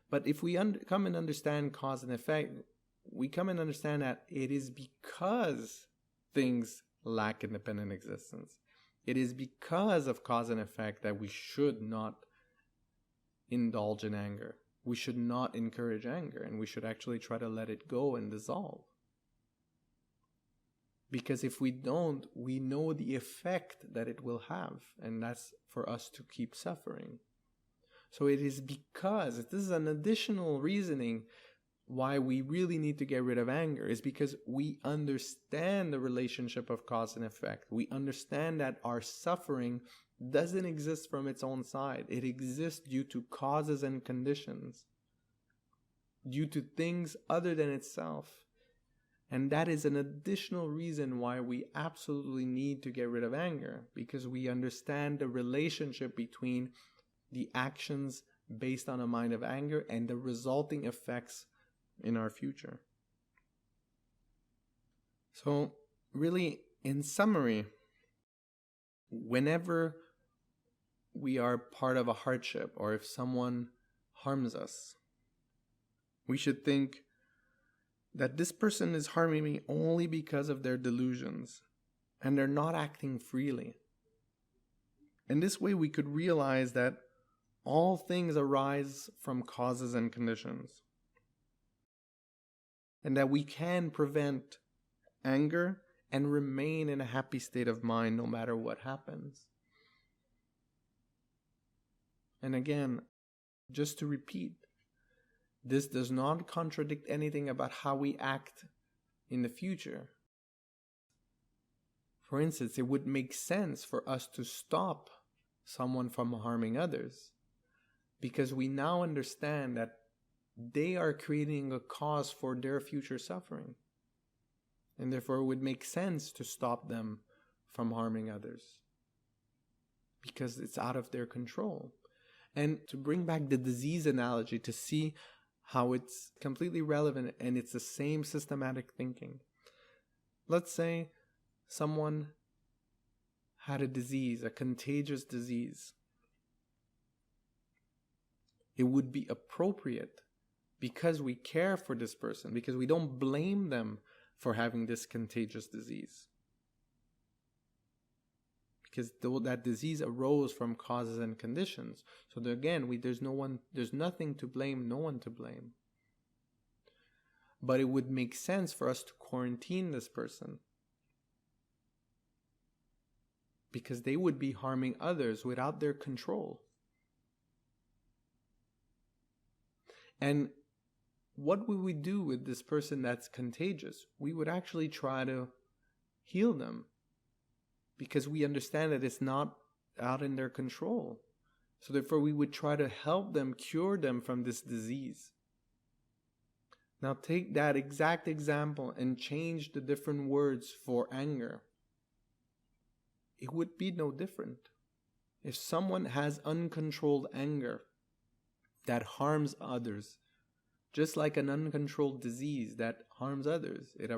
Speaker 1: But if we come and understand cause and effect, we come and understand that it is because things lack independent existence. It is because of cause and effect that we should not indulge in anger. We should not encourage anger, and we should actually try to let it go and dissolve. Because if we don't, we know the effect that it will have, and that's for us to keep suffering. So it is because, this is an additional reasoning why we really need to get rid of anger, is because we understand the relationship of cause and effect. We understand that our suffering doesn't exist from its own side. It exists due to causes and conditions, due to things other than itself. And that is an additional reason why we absolutely need to get rid of anger, because we understand the relationship between the actions based on a mind of anger and the resulting effects in our future. So really, in summary, whenever we are part of a hardship or if someone harms us, we should think that this person is harming me only because of their delusions, and they're not acting freely. In this way, we could realize that all things arise from causes and conditions, and that we can prevent anger and remain in a happy state of mind no matter what happens. And again, just to repeat, this does not contradict anything about how we act in the future. For instance, it would make sense for us to stop someone from harming others, because we now understand that they are creating a cause for their future suffering. And therefore it would make sense to stop them from harming others, because it's out of their control. And to bring back the disease analogy to see how it's completely relevant and it's the same systematic thinking. Let's say someone had a disease, a contagious disease. It would be appropriate, because we care for this person, because we don't blame them for having this contagious disease, because that disease arose from causes and conditions. So again, there's nothing to blame, no one to blame. But it would make sense for us to quarantine this person, because they would be harming others without their control. And what would we do with this person that's contagious? We would actually try to heal them, because we understand that it's not out in their control. So therefore we would try to help them, cure them from this disease. Now take that exact example and change the different words for anger. It would be no different. If someone has uncontrolled anger that harms others, just like an uncontrolled disease that harms others, it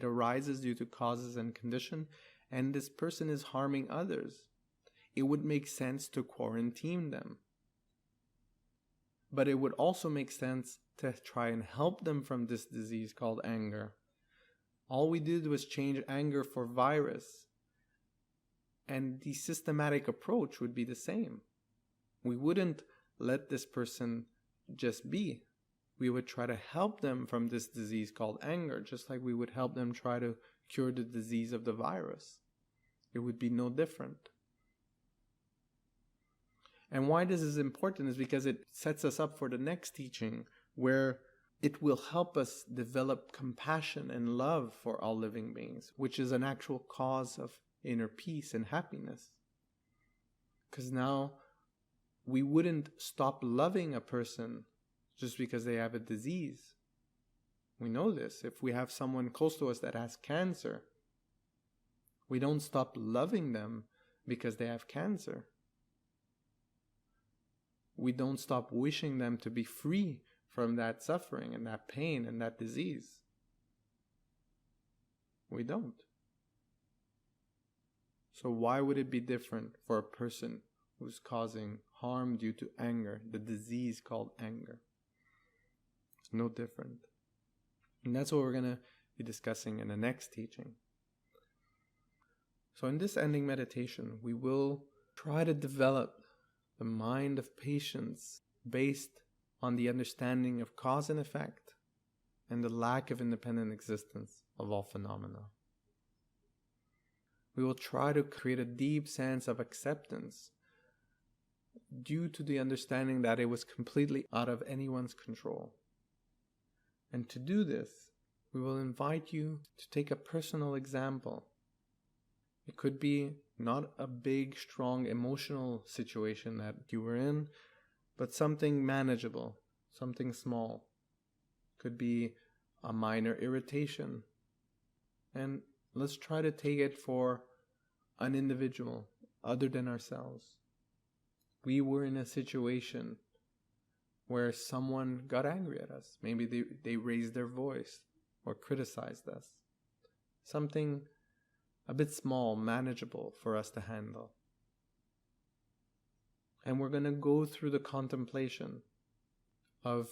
Speaker 1: arises due to causes and condition, and this person is harming others, it would make sense to quarantine them. But it would also make sense to try and help them from this disease called anger. All we did was change anger for virus, and the systematic approach would be the same. We wouldn't let this person just be. We would try to help them from this disease called anger, just like we would help them try to cure the disease of the virus. It would be no different. And why this is important is because it sets us up for the next teaching, where it will help us develop compassion and love for all living beings, which is an actual cause of inner peace and happiness. Because now we wouldn't stop loving a person just because they have a disease. We know this. If we have someone close to us that has cancer, we don't stop loving them because they have cancer. We don't stop wishing them to be free from that suffering and that pain and that disease. We don't. So why would it be different for a person who's causing harm due to anger, the disease called anger? It's no different. And that's what we're going to be discussing in the next teaching. So in this ending meditation, we will try to develop the mind of patience based on the understanding of cause and effect and the lack of independent existence of all phenomena. We will try to create a deep sense of acceptance due to the understanding that it was completely out of anyone's control. And to do this, we will invite you to take a personal example. It could be not a big, strong emotional situation that you were in, but something manageable, something small. Could be a minor irritation. And let's try to take it for an individual other than ourselves. We were in a situation where someone got angry at us. Maybe they raised their voice or criticized us. Something a bit small, manageable for us to handle. And we're going to go through the contemplation of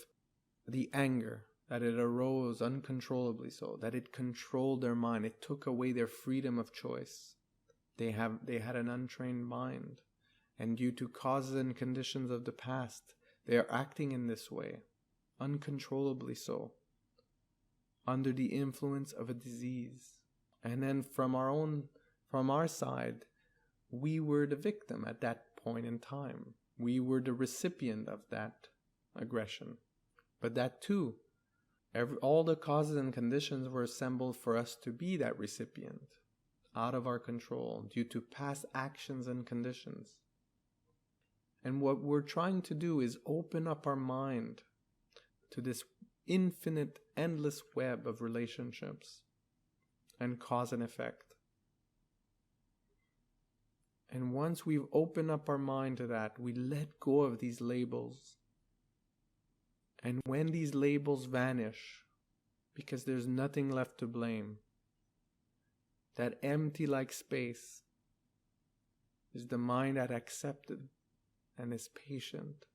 Speaker 1: the anger, that it arose uncontrollably so, that it controlled their mind. It took away their freedom of choice. They had an untrained mind. And due to causes and conditions of the past, they are acting in this way, uncontrollably so, under the influence of a disease. And then from our side, we were the victim at that point in time. We were the recipient of that aggression. But that too, all the causes and conditions were assembled for us to be that recipient, out of our control, due to past actions and conditions. And what we're trying to do is open up our mind to this infinite, endless web of relationships and cause and effect. And once we've opened up our mind to that, we let go of these labels. And when these labels vanish, because there's nothing left to blame, that empty like space is the mind that accepted and is patient.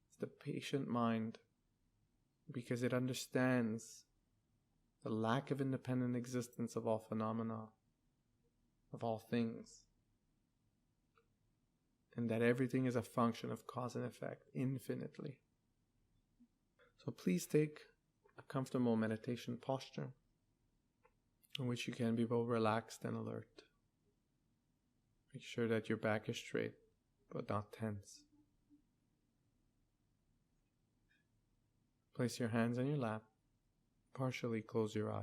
Speaker 1: It's the patient mind because it understands the lack of independent existence of all phenomena, of all things, and that everything is a function of cause and effect infinitely. So please take a comfortable meditation posture in which you can be both relaxed and alert. Make sure that your back is straight, but not tense. Place your hands on your lap. Partially close your eyes.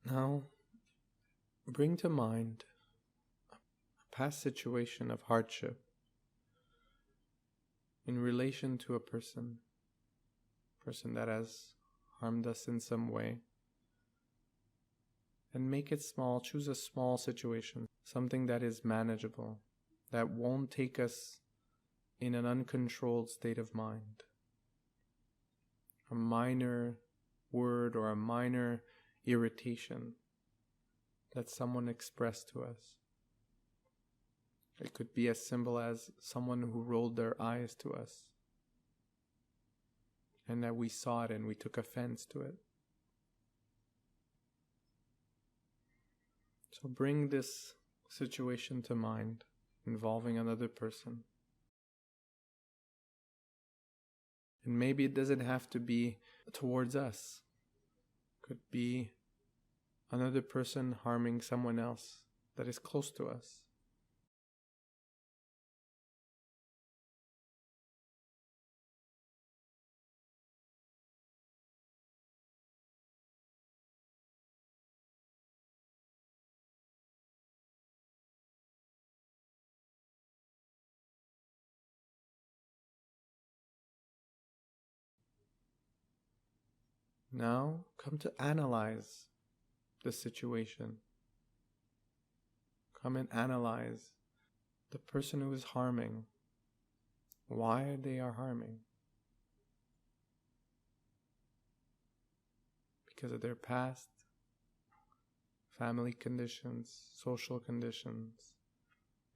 Speaker 1: Now, bring to mind a past situation of hardship in relation to a person that has harmed us in some way. And make it small. Choose a small situation, something that is manageable, that won't take us in an uncontrolled state of mind. A minor word or a minor irritation that someone expressed to us. It could be as simple as someone who rolled their eyes to us and that we saw it and we took offense to it. So bring this situation to mind involving another person. And maybe it doesn't have to be towards us. It could be another person harming someone else that is close to us. Now, come to analyze the situation. Come and analyze the person who is harming, why they are harming. Because of their past, family conditions, social conditions,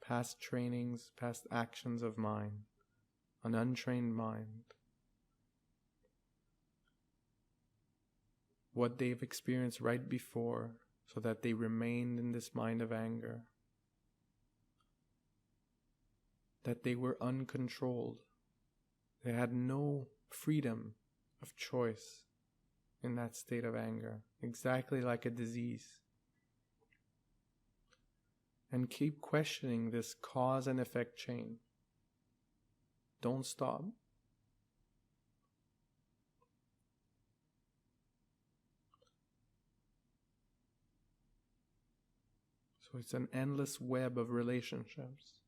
Speaker 1: past trainings, past actions of mine, an untrained mind. What they've experienced right before, so that they remained in this mind of anger. That they were uncontrolled. They had no freedom of choice in that state of anger, exactly like a disease. And keep questioning this cause and effect chain. Don't stop. So it's an endless web of relationships.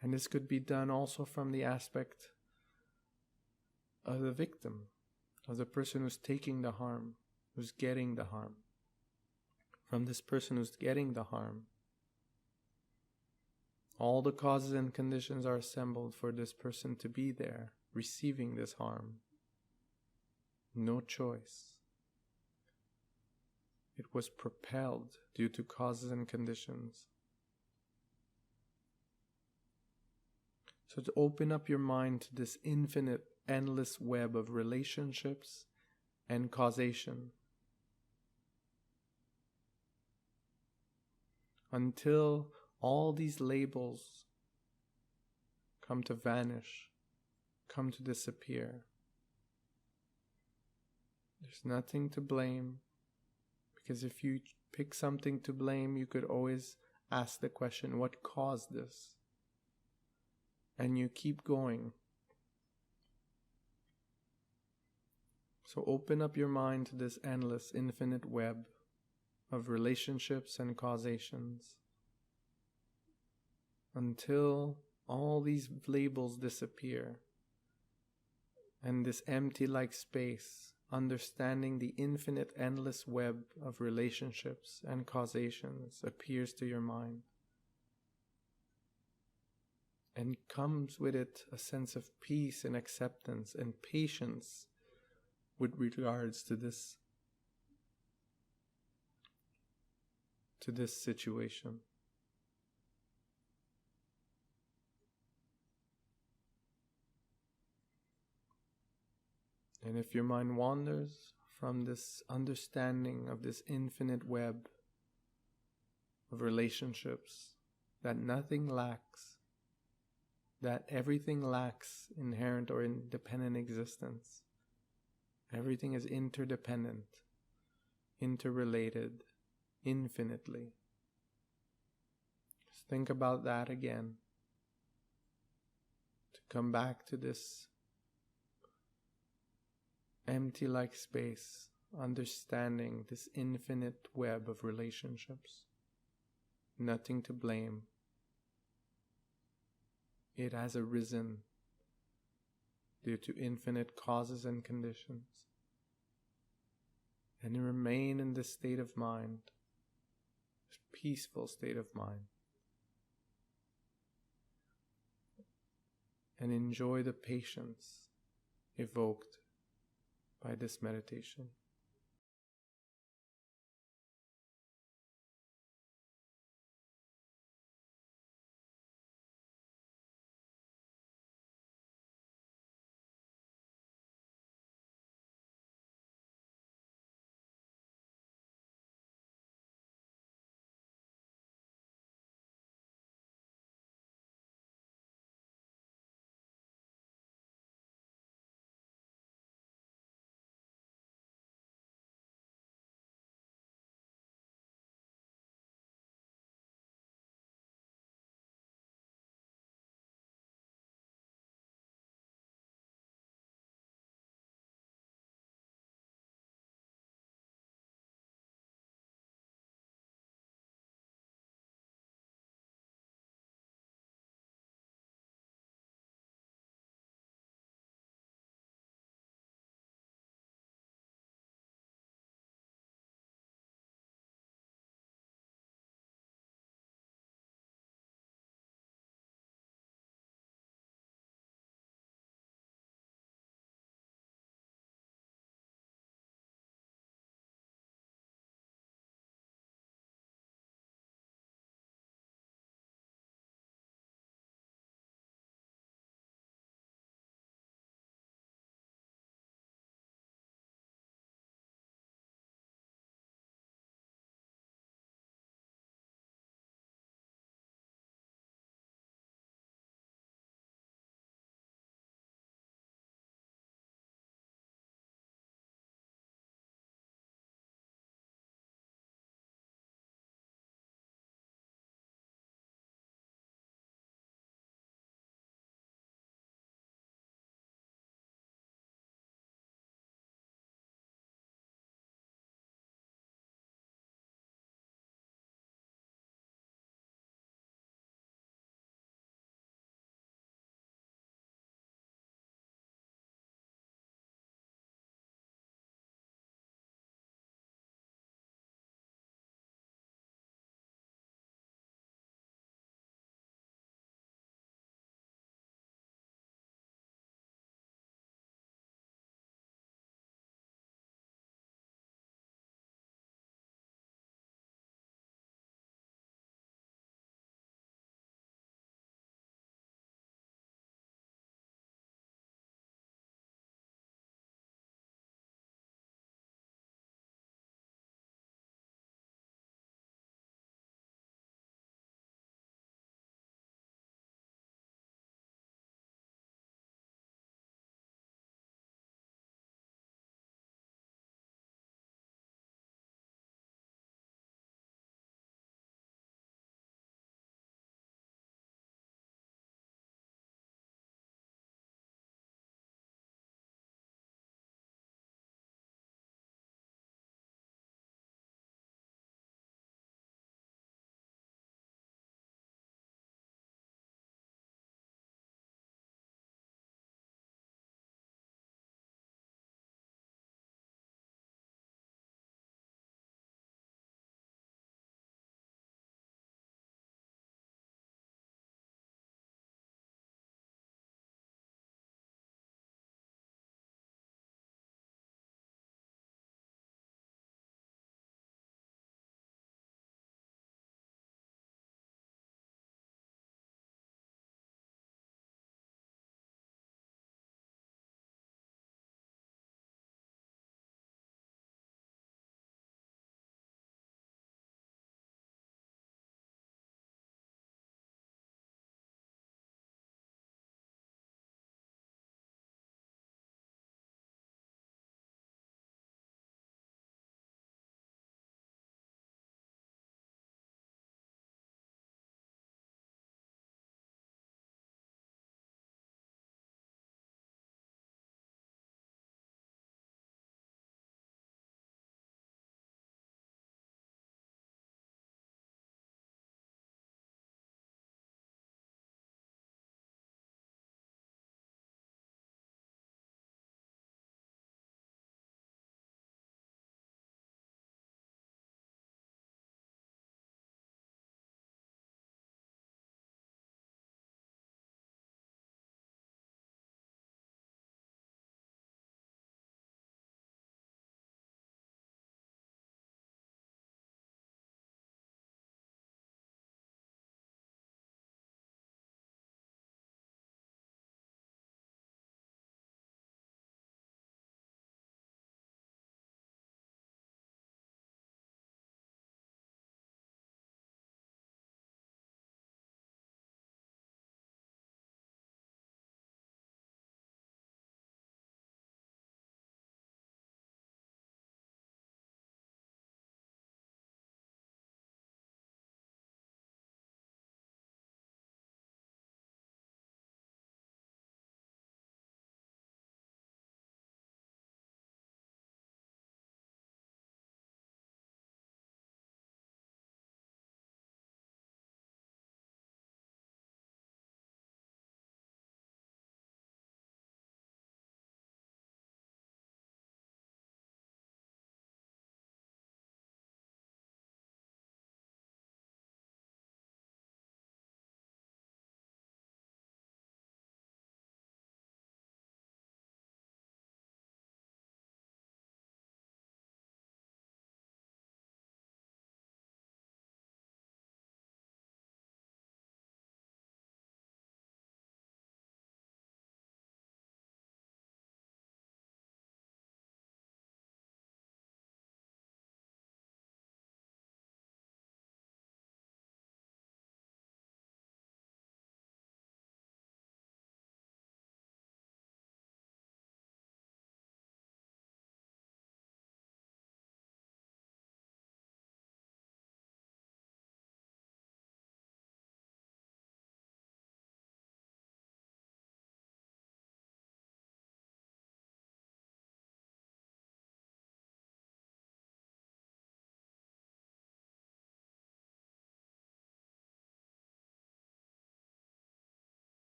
Speaker 1: And this could be done also from the aspect of the victim, of the person who's taking the harm, who's getting the harm. From this person who's getting the harm. All the causes and conditions are assembled for this person to be there, receiving this harm. No choice. It was propelled due to causes and conditions. So to open up your mind to this infinite, endless web of relationships and causation, until all these labels come to vanish, come to disappear. There's nothing to blame, Because if you pick something to blame, you could always ask the question, what caused this? And you keep going. So open up your mind to this endless, infinite web of relationships and causations until all these labels disappear and this empty like space, understanding the infinite, endless web of relationships and causations appears to your mind. And comes with it a sense of peace and acceptance and patience with regards to this situation. And if your mind wanders from this understanding of this infinite web of relationships, that nothing lacks, that everything lacks inherent or independent existence, everything is interdependent, interrelated, infinitely. Just think about that again. To come back to this empty like space, understanding this infinite web of relationships. Nothing to blame. It has arisen due to infinite causes and conditions. And remain in this state of mind, this peaceful state of mind. And enjoy the patience evoked by this meditation.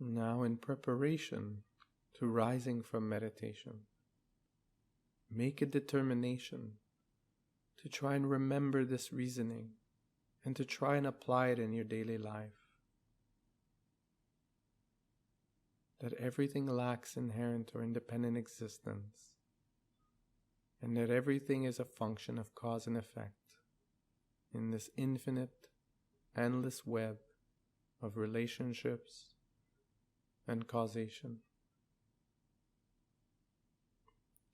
Speaker 1: Now, in preparation to rising from meditation, make a determination to try and remember this reasoning and to try and apply it in your daily life. That everything lacks inherent or independent existence, and that everything is a function of cause and effect in this infinite, endless web of relationships and causation.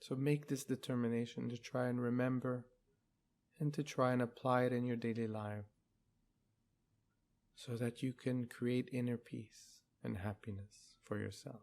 Speaker 1: So make this determination to try and remember and to try and apply it in your daily life so that you can create inner peace and happiness for yourself.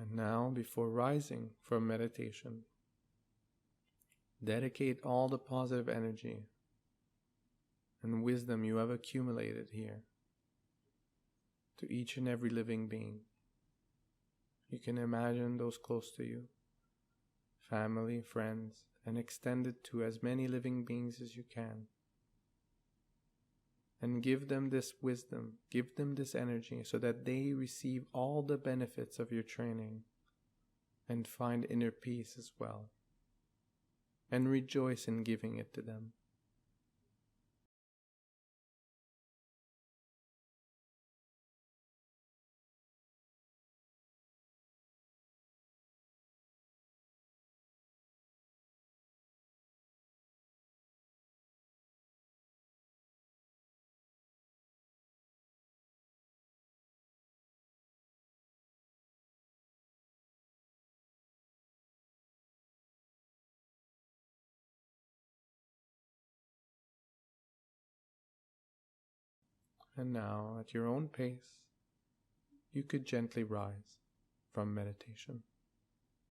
Speaker 1: And now, before rising from meditation, dedicate all the positive energy and wisdom you have accumulated here to each and every living being. You can imagine those close to you, family, friends, and extend it to as many living beings as you can. And give them this wisdom, give them this energy so that they receive all the benefits of your training and find inner peace as well. And rejoice in giving it to them. And now, at your own pace, you could gently rise from meditation.